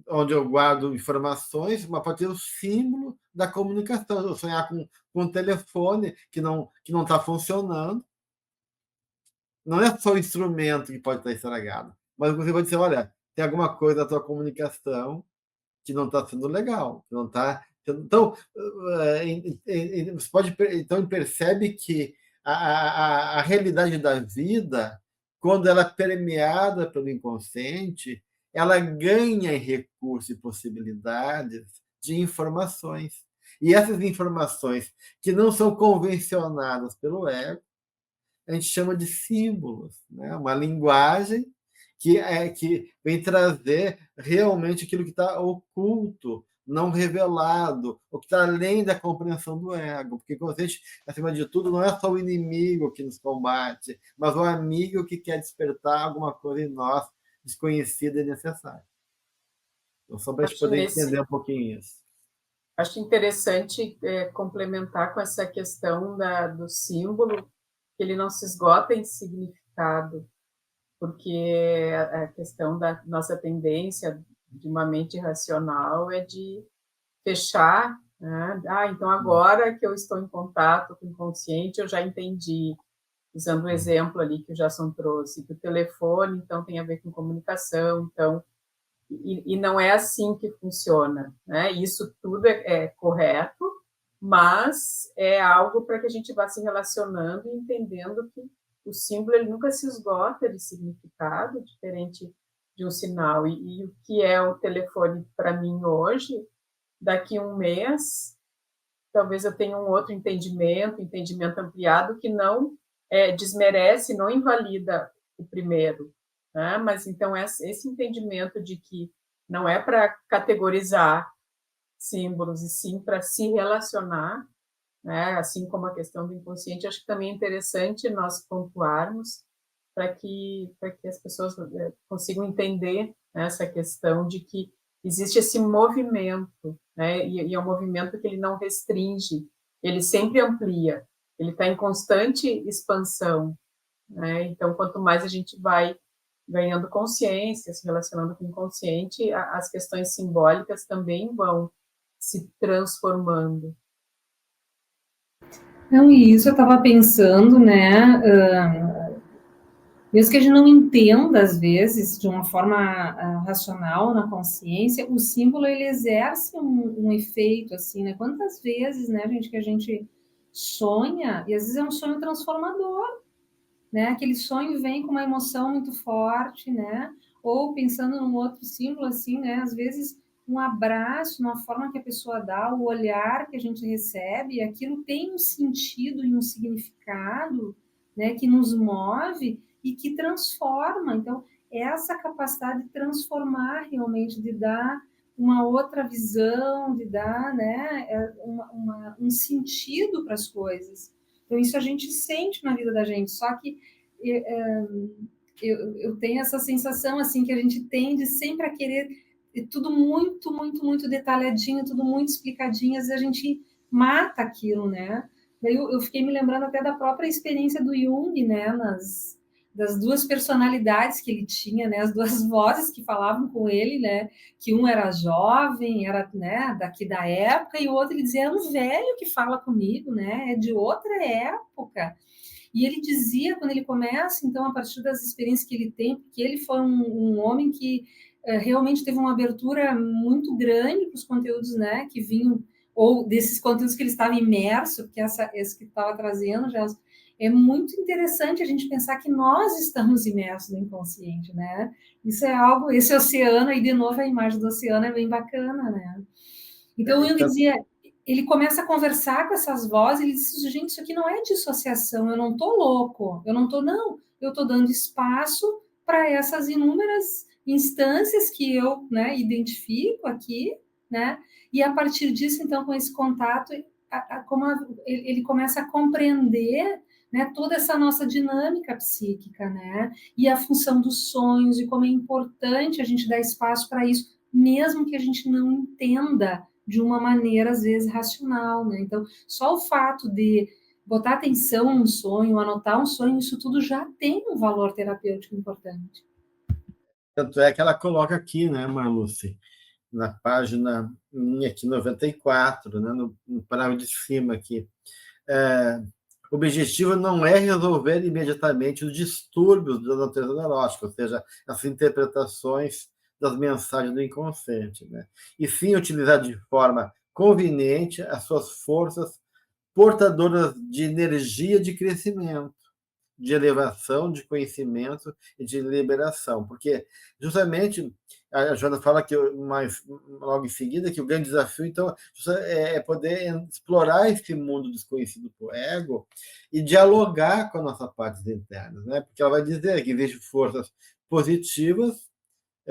onde eu guardo informações, mas pode ser o símbolo da comunicação. Eu sonhar com um telefone que não está funcionando, não é só o instrumento que pode estar estragado, mas você pode dizer, olha, tem alguma coisa da tua comunicação que não está sendo legal, que não está. Então, você pode, então percebe que a realidade da vida, quando ela é permeada pelo inconsciente, ela ganha recursos e possibilidades de informações. E essas informações que não são convencionadas pelo ego, a gente chama de símbolos, né? Uma linguagem que vem trazer realmente aquilo que está oculto, não revelado, o que está além da compreensão do ego. Porque, consciente, acima de tudo, não é só o inimigo que nos combate, mas o amigo que quer despertar alguma coisa em nós desconhecida e necessária. Então, só para a gente poder entender um pouquinho isso. Acho interessante complementar com essa questão do símbolo, que ele não se esgota em significado, porque a questão da nossa tendência de uma mente racional é de fechar, né? Então agora que eu estou em contato com o inconsciente, eu já entendi, usando o exemplo ali que o Jason trouxe, que o telefone, então, tem a ver com comunicação, então, e não é assim que funciona, né? Isso tudo é correto, mas é algo para que a gente vá se relacionando e entendendo que o símbolo ele nunca se esgota de significado, diferente de um sinal. E o que é o telefone para mim hoje, daqui a um mês, talvez eu tenha um outro entendimento ampliado, que não desmerece, não invalida o primeiro, né? Mas então esse entendimento de que não é para categorizar símbolos, e sim para se relacionar, né? Assim como a questão do inconsciente, acho que também é interessante nós pontuarmos para que as pessoas consigam entender, né, essa questão de que existe esse movimento, né? E é um movimento que ele não restringe, ele sempre amplia, ele está em constante expansão, né? Então, quanto mais a gente vai ganhando consciência, se relacionando com o inconsciente, as questões simbólicas também vão se transformando. Não, e isso eu estava pensando, né? Mesmo que a gente não entenda, às vezes, de uma forma racional na consciência, o símbolo, ele exerce um efeito, assim, né? Quantas vezes, né, gente, que a gente sonha, e às vezes é um sonho transformador, né? Aquele sonho vem com uma emoção muito forte, né? Ou pensando num outro símbolo, assim, né? Às vezes um abraço, uma forma que a pessoa dá, o olhar que a gente recebe, aquilo tem um sentido e um significado, né? Que nos move e que transforma. Então, essa capacidade de transformar realmente, de dar uma outra visão, de dar, né, um sentido para as coisas. Então, isso a gente sente na vida da gente, só que eu tenho essa sensação, assim, que a gente tende sempre a querer tudo muito, muito, muito detalhadinho, tudo muito explicadinho, às vezes a gente mata aquilo, né? Daí eu fiquei me lembrando até da própria experiência do Jung, né, das duas personalidades que ele tinha, né, as duas vozes que falavam com ele, né, que um era jovem, era, né, daqui da época, e o outro ele dizia, é um velho que fala comigo, né, é de outra época. E ele dizia, quando ele começa, então, a partir das experiências que ele tem, porque ele foi um homem que realmente teve uma abertura muito grande para os conteúdos, né, que vinham, ou desses conteúdos que ele estava imerso, porque esse que estava trazendo já é muito interessante a gente pensar que nós estamos imersos no inconsciente, né? Isso é algo, esse oceano, aí de novo a imagem do oceano é bem bacana, né? Então, eu dizia, ele começa a conversar com essas vozes, ele diz, gente, isso aqui não é dissociação, eu não estou louco, eu não estou dando espaço para essas inúmeras instâncias que eu, né, identifico aqui, né, e a partir disso, então, com esse contato, ele começa a compreender, né, toda essa nossa dinâmica psíquica, né, e a função dos sonhos, e como é importante a gente dar espaço para isso, mesmo que a gente não entenda de uma maneira, às vezes, racional, né? Então, só o fato de botar atenção num sonho, anotar um sonho, isso tudo já tem um valor terapêutico importante. Tanto é que ela coloca aqui, né, Marluce, na página aqui 94, né, no parágrafo de cima aqui. O objetivo não é resolver imediatamente os distúrbios da natureza neurótica, ou seja, as interpretações das mensagens do inconsciente, né? E sim utilizar de forma conveniente as suas forças portadoras de energia de crescimento, de elevação, de conhecimento e de liberação, porque justamente a Joana fala que logo em seguida que o grande desafio então é poder explorar esse mundo desconhecido por ego e dialogar com a nossa parte interna, né? Porque ela vai dizer que existem forças positivas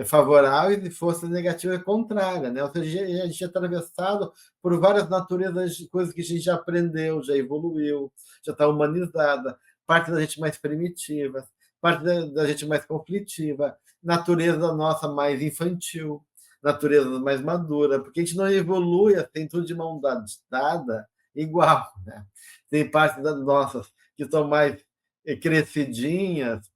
favoráveis e forças negativas contrárias, né? Ou seja, a gente é atravessado por várias naturezas de coisas que a gente já aprendeu, já evoluiu, já está humanizada, parte da gente mais primitiva, parte da gente mais conflitiva, natureza nossa mais infantil, natureza mais madura, porque a gente não evolui, tem tudo de mão dada igual, né? Tem partes das nossas que estão mais crescidinhas,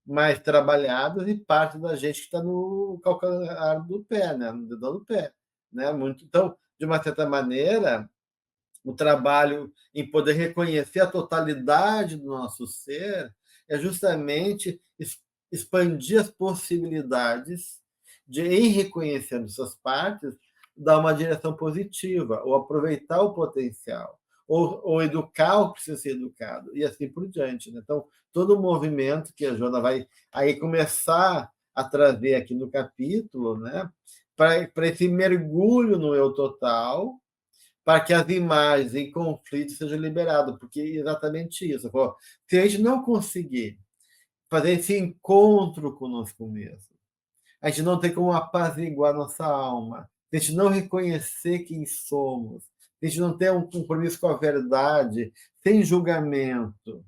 mais trabalhadas e parte da gente que está no calcanhar do pé, né? No dedão do pé. Né? Muito, então, de uma certa maneira, o trabalho em poder reconhecer a totalidade do nosso ser é justamente expandir as possibilidades de, em reconhecendo suas partes, dar uma direção positiva, ou aproveitar o potencial, ou educar o que precisa ser educado, e assim por diante. Né? Então, todo o movimento que a Joana vai aí começar a trazer aqui no capítulo, né, para esse mergulho no eu total, para que as imagens em conflito sejam liberadas, porque é exatamente isso. Se a gente não conseguir fazer esse encontro conosco mesmo, a gente não tem como apaziguar nossa alma, se a gente não reconhecer quem somos, se a gente não tem um compromisso com a verdade, sem julgamento,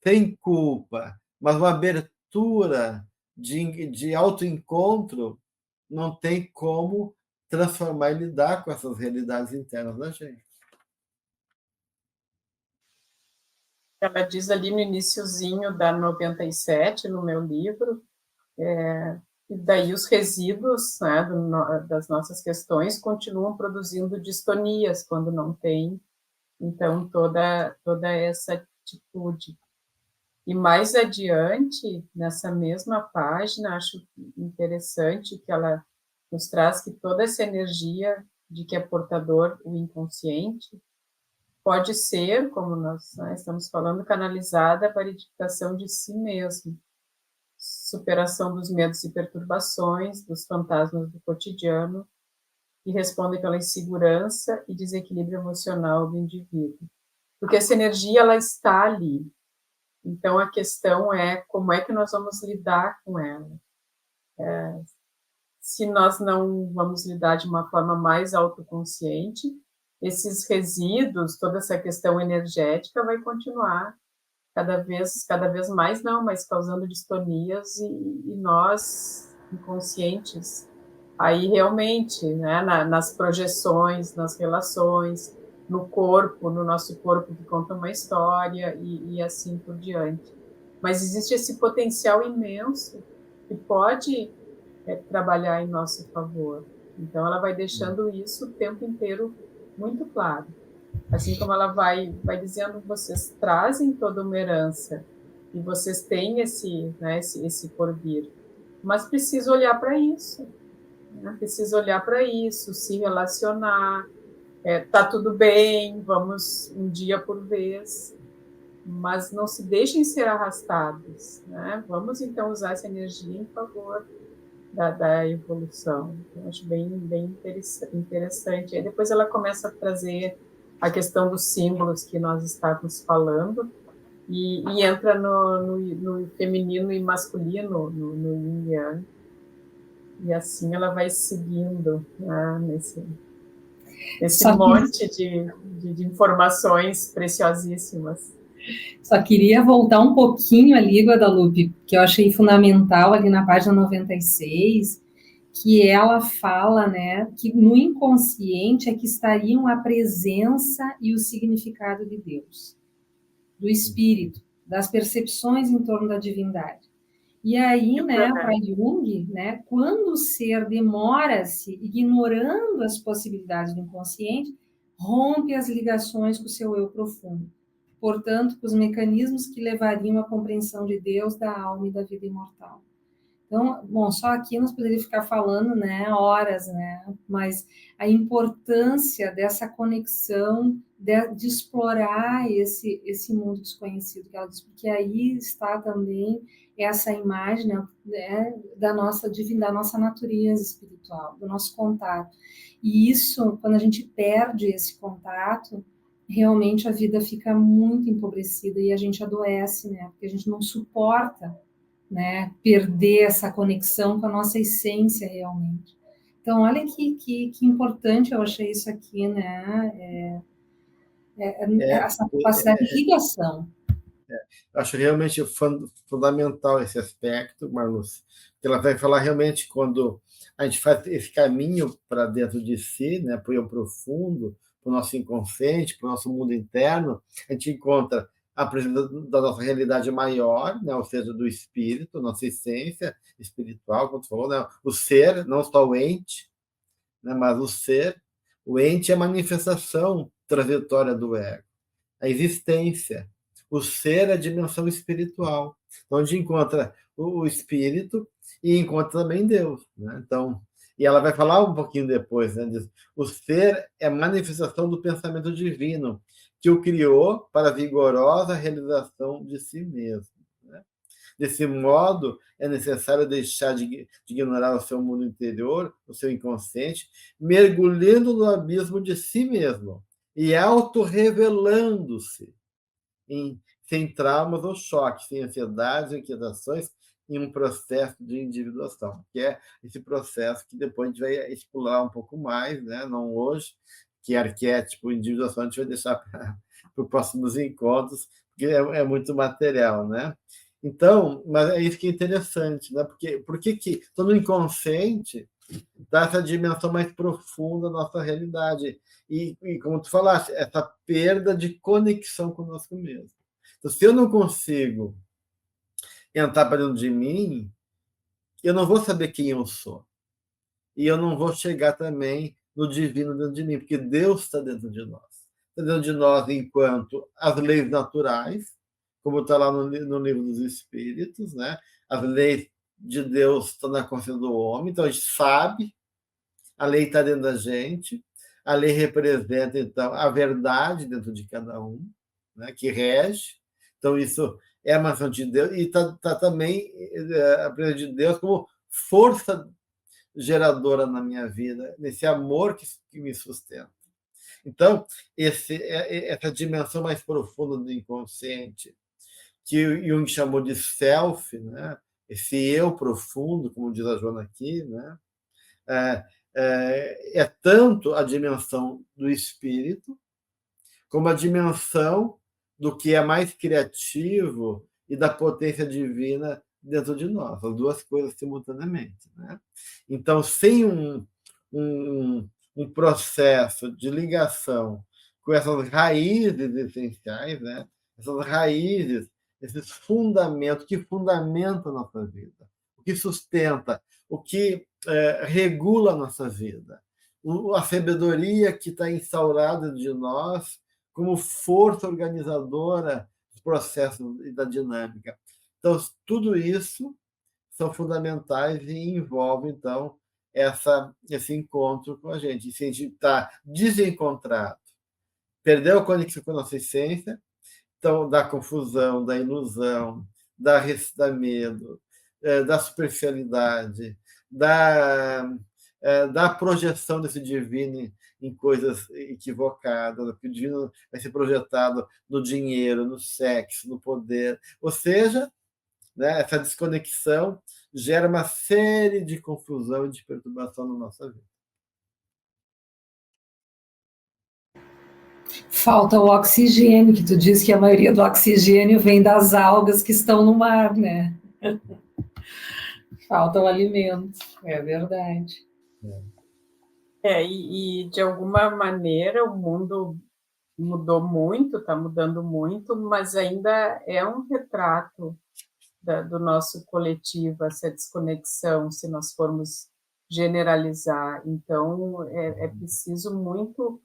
sem culpa, mas uma abertura de autoencontro, não tem como transformar e lidar com essas realidades internas da gente. Ela diz ali no iniciozinho da 97, no meu livro, e daí os resíduos, né, das nossas questões continuam produzindo distonias quando não tem, então, toda essa atitude. E mais adiante, nessa mesma página, acho interessante que ela nos traz que toda essa energia de que é portador o inconsciente pode ser, como nós, né, estamos falando, canalizada para a edificação de si mesmo, superação dos medos e perturbações, dos fantasmas do cotidiano, que respondem pela insegurança e desequilíbrio emocional do indivíduo. Porque essa energia, ela está ali. Então, a questão é como é que nós vamos lidar com ela. Se nós não vamos lidar de uma forma mais autoconsciente, esses resíduos, toda essa questão energética vai continuar cada vez mais não, mas causando distonias e nós inconscientes aí realmente, né, nas projeções, nas relações, no corpo, no nosso corpo que conta uma história e assim por diante. Mas existe esse potencial imenso que pode trabalhar em nosso favor. Então ela vai deixando isso o tempo inteiro muito claro. Assim como ela vai dizendo, vocês trazem toda uma herança e vocês têm esse porvir, mas precisa olhar para isso, né? Precisa olhar para isso, se relacionar, tá tudo bem, vamos um dia por vez, mas não se deixem ser arrastados, né? Vamos então usar essa energia em favor da evolução. Eu acho bem interessante. Aí depois ela começa a trazer a questão dos símbolos que nós estávamos falando e entra no feminino e masculino, no yin yang, E assim ela vai seguindo, né, nesse Só que monte de informações preciosíssimas. Só queria voltar um pouquinho ali, Guadalupe, que eu achei fundamental ali na página 96, que ela fala, né, que no inconsciente é que estariam a presença e o significado de Deus, do espírito, das percepções em torno da divindade. E aí, né, para Jung, né, quando o ser demora-se, ignorando as possibilidades do inconsciente, rompe as ligações com o seu eu profundo. Portanto, com os mecanismos que levariam à compreensão de Deus, da alma e da vida imortal. Então, bom, só aqui nós poderíamos ficar falando, né, horas, né, mas a importância dessa conexão, de explorar esse mundo desconhecido, que ela diz, porque aí está também essa imagem, né, da nossa divindade, da nossa natureza espiritual, do nosso contato. E isso, quando a gente perde esse contato, realmente a vida fica muito empobrecida e a gente adoece, né, porque a gente não suporta, né, perder essa conexão com a nossa essência realmente. Então, olha que importante eu achei isso aqui, né? Essa capacidade de ligação. Acho realmente fundamental esse aspecto, Marluz, que ela vai falar realmente quando a gente faz esse caminho para dentro de si, né, para o eu profundo, para o nosso inconsciente, para o nosso mundo interno, a gente encontra a presença da nossa realidade maior, né, ou seja, do espírito, nossa essência espiritual, como tu falou, né, o ser, não só o ente, né, mas o ser. O ente é a manifestação transitória do ego, a existência. O ser é a dimensão espiritual, onde encontra o espírito e encontra também Deus, né? Então, e ela vai falar um pouquinho depois, né? Diz, o ser é a manifestação do pensamento divino que o criou para a vigorosa realização de si mesmo, né? Desse modo, é necessário deixar de ignorar o seu mundo interior, o seu inconsciente, mergulhando no abismo de si mesmo e autorrevelando-se sem traumas ou choques, sem ansiedades ou inquietações, em um processo de individuação, que é esse processo que depois a gente vai explorar um pouco mais, né? Não hoje, que é arquétipo, individuação, a gente vai deixar para os próximos encontros, porque é muito material, né? Então, mas é isso que é interessante, né? Porque por que estou no inconsciente dá essa dimensão mais profunda da nossa realidade e como tu falaste, essa perda de conexão conosco mesmo. Então, se eu não consigo entrar para dentro de mim, eu não vou saber quem eu sou. E eu não vou chegar também no divino dentro de mim, porque Deus está dentro de nós. Está dentro de nós enquanto as leis naturais, como está lá no livro dos Espíritos, né? As leis de Deus estão na consciência do homem, então a gente sabe, a lei está dentro da gente, a lei representa, então, a verdade dentro de cada um, né? Que rege. Então, isso é a maçã de Deus, e está também a presença de Deus como força geradora na minha vida, nesse amor que me sustenta. Então, essa dimensão mais profunda do inconsciente, que Jung chamou de self, né? Esse eu profundo, como diz a Joana aqui, né? É tanto a dimensão do espírito, como a dimensão do que é mais criativo e da potência divina dentro de nós, as duas coisas simultaneamente, né? Então, sem um processo de ligação com essas raízes essenciais, né? Essas raízes, esses fundamentos que fundamentam a nossa vida, o que sustenta, o que regula a nossa vida, a sabedoria que está instaurada de nós como força organizadora dos processos e da dinâmica. Então, tudo isso são fundamentais e envolve, então, esse encontro com a gente. E se a gente está desencontrado, perdeu a conexão com a nossa essência, então, da confusão, da ilusão, da medo, da superficialidade, da projeção desse divino em coisas equivocadas, porque o divino vai ser projetado no dinheiro, no sexo, no poder. Ou seja, né, essa desconexão gera uma série de confusão e de perturbação na nossa vida. Falta o oxigênio, que tu diz que a maioria do oxigênio vem das algas que estão no mar, né? Falta o alimento, é verdade. E de alguma maneira o mundo mudou muito, está mudando muito, mas ainda é um retrato do nosso coletivo, essa desconexão, se nós formos generalizar. Então, é preciso muito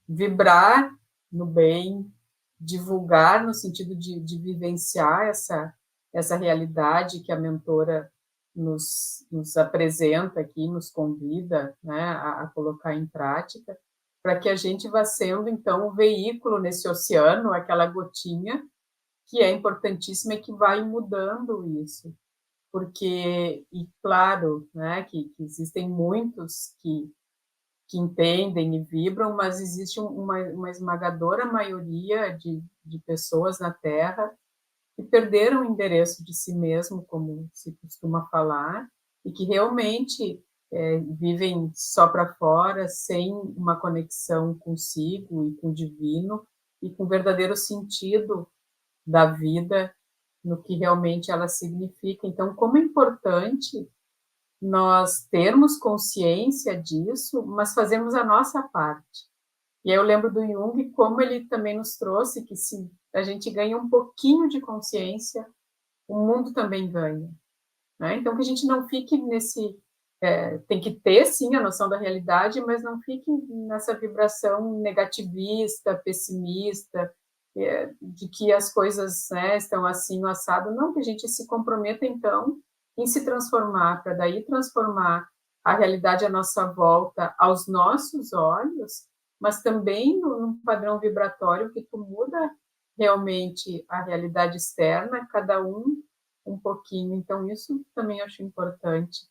vibrar no bem, divulgar no sentido de vivenciar essa realidade que a mentora nos apresenta aqui, nos convida, né, a colocar em prática, para que a gente vá sendo, então, o veículo nesse oceano, aquela gotinha, que é importantíssima e que vai mudando isso. Porque, e claro, né, que existem muitos que entendem e vibram, mas existe uma esmagadora maioria de pessoas na Terra que perderam o endereço de si mesmo, como se costuma falar, e que realmente vivem só para fora, sem uma conexão consigo e com o divino, e com o verdadeiro sentido da vida, no que realmente ela significa. Então, como é importante nós termos consciência disso, mas fazemos a nossa parte. E aí eu lembro do Jung, como ele também nos trouxe que se a gente ganha um pouquinho de consciência, o mundo também ganha. Né? Então, que a gente não fique nesse... tem que ter, sim, a noção da realidade, mas não fique nessa vibração negativista, pessimista, de que as coisas, né, estão assim, no assado. Não, que a gente se comprometa, então, em se transformar, para daí transformar a realidade à nossa volta aos nossos olhos, mas também num padrão vibratório que tu muda realmente a realidade externa, cada um pouquinho. Então, isso também acho importante.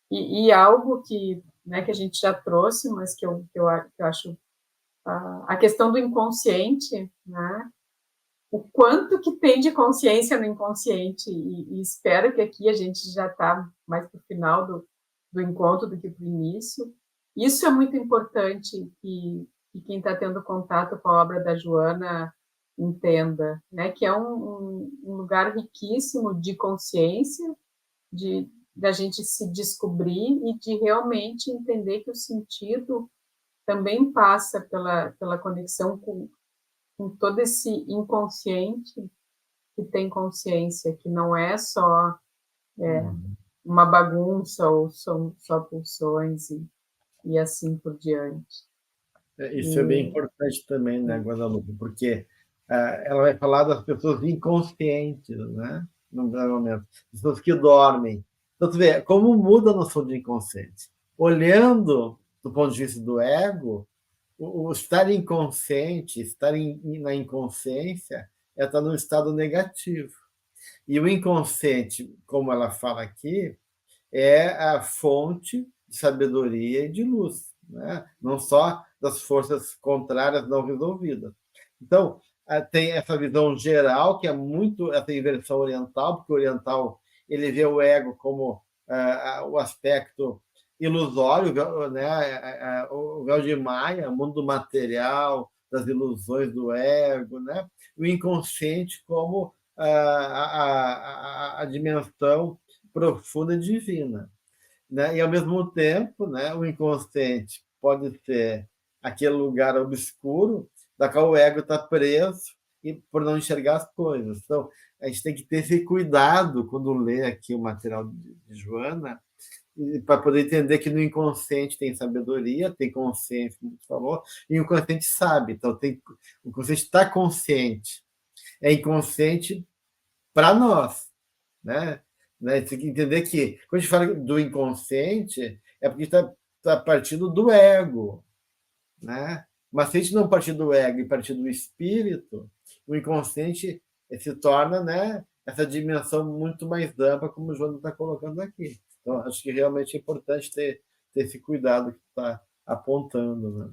E algo que, né, que a gente já trouxe, mas que eu acho a questão do inconsciente, né? O quanto que tem de consciência no inconsciente, e espero que aqui a gente já está mais para o final do encontro do que para o início. Isso é muito importante que quem está tendo contato com a obra da Joana entenda, né? Que é um lugar riquíssimo de consciência, da gente se descobrir e de realmente entender que o sentido também passa pela conexão com todo esse inconsciente que tem consciência, que não é só uma bagunça ou são só pulsões e assim por diante. Isso é bem importante também, né, Guadalupe, porque ela vai falar das pessoas inconscientes, né, no primeiro momento, pessoas que dormem. Então, tu vê como muda a noção de inconsciente. Olhando do ponto de vista do ego, o estar inconsciente, estar na inconsciência, é estar num estado negativo. E o inconsciente, como ela fala aqui, é a fonte de sabedoria e de luz, né? Não só das forças contrárias não resolvidas. Então, tem essa visão geral, que é muito essa inversão oriental, porque o oriental ele vê o ego como o aspecto ilusório, né? O véu de Maia, o mundo material, das ilusões do ego, né? O inconsciente como a dimensão profunda e divina, né? E ao mesmo tempo, né, o inconsciente pode ser aquele lugar obscuro da qual o ego está preso e por não enxergar as coisas. Então, a gente tem que ter esse cuidado quando lê aqui o material de Joana, para poder entender que no inconsciente tem sabedoria, tem consciência, como você falou, e o inconsciente sabe. Então, o inconsciente está consciente. É inconsciente para nós, né? Tem que entender que, quando a gente fala do inconsciente, é porque está partindo do ego, né? Mas se a gente não partir do ego e partir do espírito, o inconsciente se torna, né, essa dimensão muito mais ampla, como o João está colocando aqui. Então, acho que realmente é importante ter esse cuidado que está apontando, né?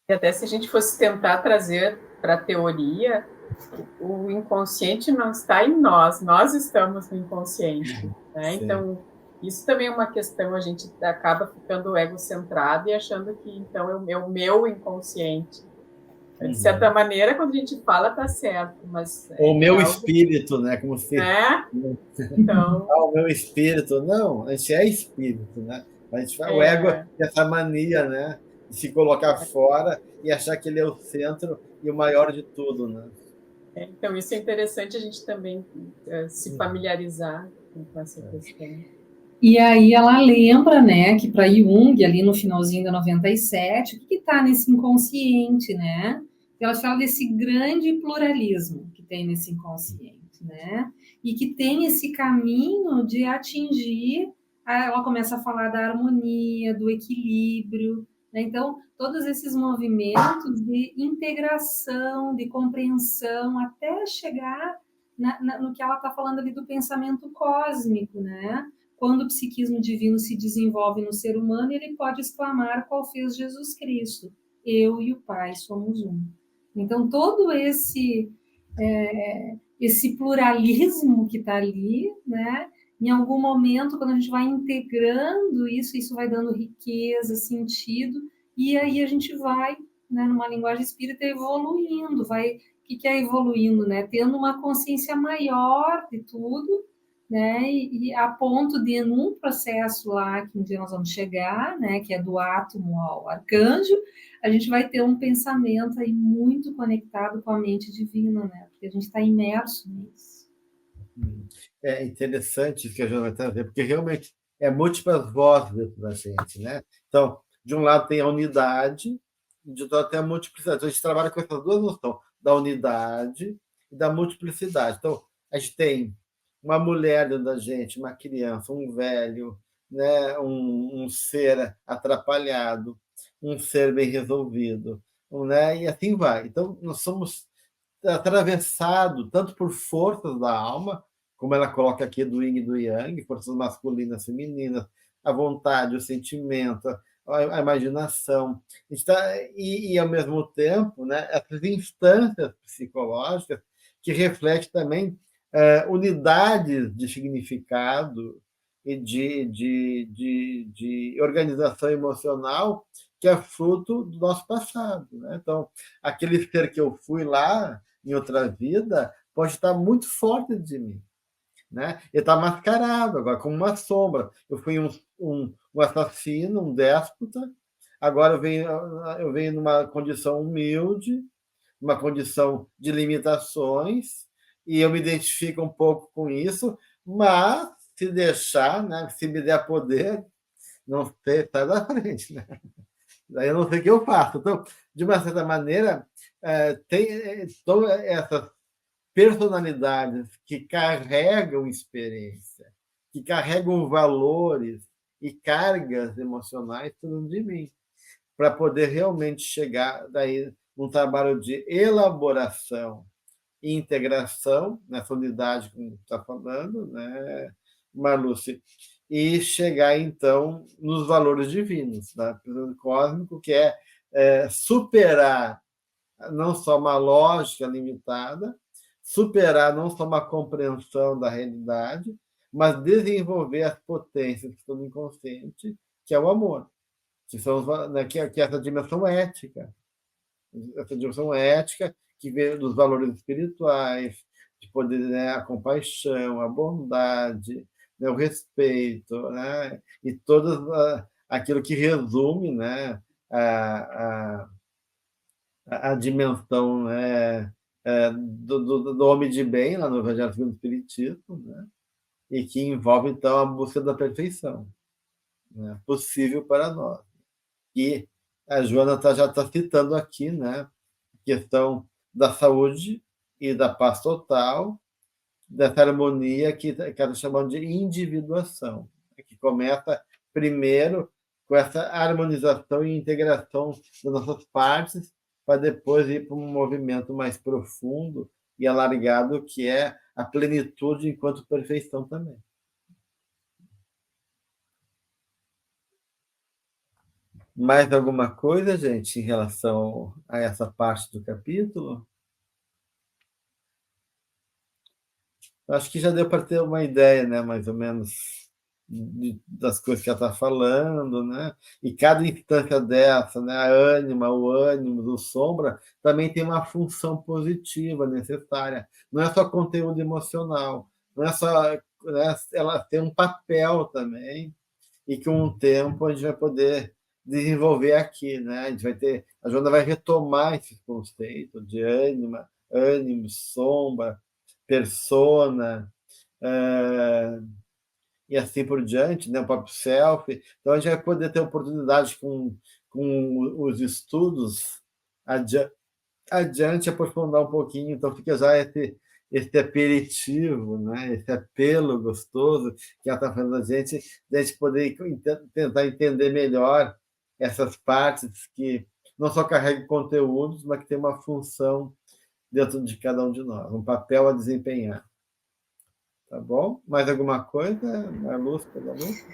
E até se a gente fosse tentar trazer para a teoria, o inconsciente não está em nós, nós estamos no inconsciente, né? Então, isso também é uma questão, a gente acaba ficando egocentrado e achando que, então, é o meu inconsciente. De certa maneira, quando a gente fala, está certo, mas O é meu algo... espírito, né? Como se... Né? Então... o meu espírito. Não, a gente é espírito, né? O ego tem essa mania, né? De se colocar fora e achar que ele é o centro e o maior de tudo, né? Então, isso é interessante a gente também se familiarizar com essa questão. E aí ela lembra, né, que para Jung, ali no finalzinho da 97, o que está nesse inconsciente, né? Ela fala desse grande pluralismo que tem nesse inconsciente, né? E que tem esse caminho de atingir, ela começa a falar da harmonia, do equilíbrio, né? Então, todos esses movimentos de integração, de compreensão, até chegar no que ela está falando ali do pensamento cósmico, né? Quando o psiquismo divino se desenvolve no ser humano, ele pode exclamar qual fez Jesus Cristo: eu e o Pai somos um. Então, todo esse pluralismo que está ali, né? Em algum momento, quando a gente vai integrando isso, isso vai dando riqueza, sentido, e aí a gente vai, né, numa linguagem espírita, evoluindo, vai, o que é evoluindo, né? Tendo uma consciência maior de tudo, né? E a ponto de, num processo lá que um dia nós vamos chegar, né? Que é do átomo ao arcanjo, a gente vai ter um pensamento aí muito conectado com a mente divina, né? Porque a gente está imerso nisso. É interessante isso que a Joana vai trazer, porque realmente é múltiplas vozes dentro da gente, né? Então, de um lado tem a unidade, e de outro lado tem a multiplicidade. Então, a gente trabalha com essas duas noções, da unidade e da multiplicidade. Então, a gente tem uma mulher dentro da gente, uma criança, um velho, né? um ser atrapalhado, um ser bem resolvido, né? E assim vai. Então, nós somos atravessados tanto por forças da alma, como ela coloca aqui do yin e do yang, forças masculinas, femininas, a vontade, o sentimento, a imaginação. E, ao mesmo tempo, né, essas instâncias psicológicas que refletem também unidades de significado e de organização emocional que é fruto do nosso passado. Né? Então, aquele ser que eu fui lá em outra vida pode estar muito forte de mim. Né? Ele está mascarado agora, como uma sombra. Eu fui um assassino, um déspota, agora eu venho numa condição humilde, uma condição de limitações, e eu me identifico um pouco com isso, mas se deixar, né, se me der poder, não sei, sai da frente. Né? Daí eu não sei o que eu faço. Então, de uma certa maneira, tem toda essa personalidades que carregam experiência, que carregam valores e cargas emocionais dentro de mim, para poder realmente chegar daí num trabalho de elaboração e integração nessa unidade que está falando, né, Marluce, e chegar então nos valores divinos, né, cósmico, que é superar não só uma lógica limitada, superar não só uma compreensão da realidade, mas desenvolver as potências que estão no inconsciente, que é o amor, que são né, que é essa dimensão ética que vem dos valores espirituais, de poder, né, a compaixão, a bondade, né, o respeito, né, e todo aquilo que resume, né, a, a dimensão, né, do homem de bem lá no Evangelho segundo o Espiritismo, né, e que envolve então a busca da perfeição, né, possível para nós. E a Joana já está citando aqui, né, a questão da saúde e da paz total, dessa harmonia que ela chamando de individuação, que começa primeiro com essa harmonização e integração das nossas partes, para depois ir para um movimento mais profundo e alargado, que é a plenitude enquanto perfeição também. Mais alguma coisa, gente, em relação a essa parte do capítulo? Acho que já deu para ter uma ideia, né, mais ou menos, das coisas que ela está falando, né? E cada instância dessa, né, a ânima, o ânimo, o sombra, também tem uma função positiva necessária. Não é só conteúdo emocional, não é só, né, ela tem um papel também, e que com o tempo a gente vai poder desenvolver aqui, né? A gente vai ter, a Joana vai retomar esse conceito de ânima, ânimo, sombra, persona, eh, e assim por diante, né? O próprio self. Então, a gente vai poder ter oportunidade com os estudos adiante aprofundar um pouquinho. Então, fica já esse aperitivo, né? Esse apelo gostoso que ela está fazendo a gente poder tentar entender melhor essas partes que não só carregam conteúdos, mas que tem uma função dentro de cada um de nós, um papel a desempenhar. Tá bom? Mais alguma coisa, Marluz, pela luz?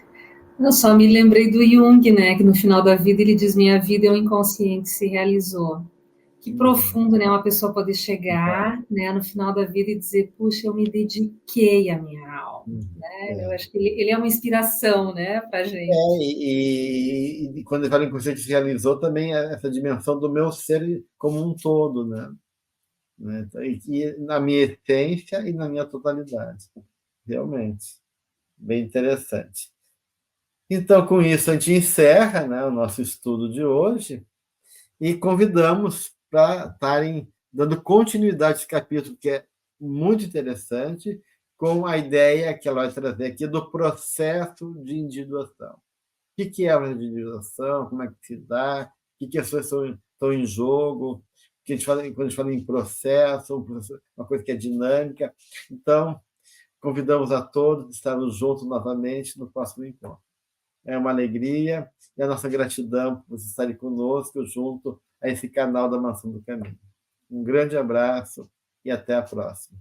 Eu só me lembrei do Jung, né, que no final da vida ele diz: minha vida é um inconsciente que se realizou. Que profundo, né, uma pessoa poder chegar, né, no final da vida e dizer: puxa, eu me dediquei à minha alma, né? Eu É. acho que ele é uma inspiração, né, para gente. E quando ele fala em consciente se realizou, também é essa dimensão do meu ser como um todo, né? E na minha essência e na minha totalidade. Realmente. Bem interessante. Então, com isso, a gente encerra, né, o nosso estudo de hoje e convidamos para estarem dando continuidade a esse capítulo, que é muito interessante, com a ideia que ela vai trazer aqui do processo de individuação. O que é a individuação? Como é que se dá? Que questões estão em jogo? Que a gente fala, quando a gente fala em processo, uma coisa que é dinâmica. Então, convidamos a todos a estarmos juntos novamente no próximo encontro. É uma alegria e a nossa gratidão por vocês estarem conosco junto a esse canal da Mansão do Caminho. Um grande abraço e até a próxima.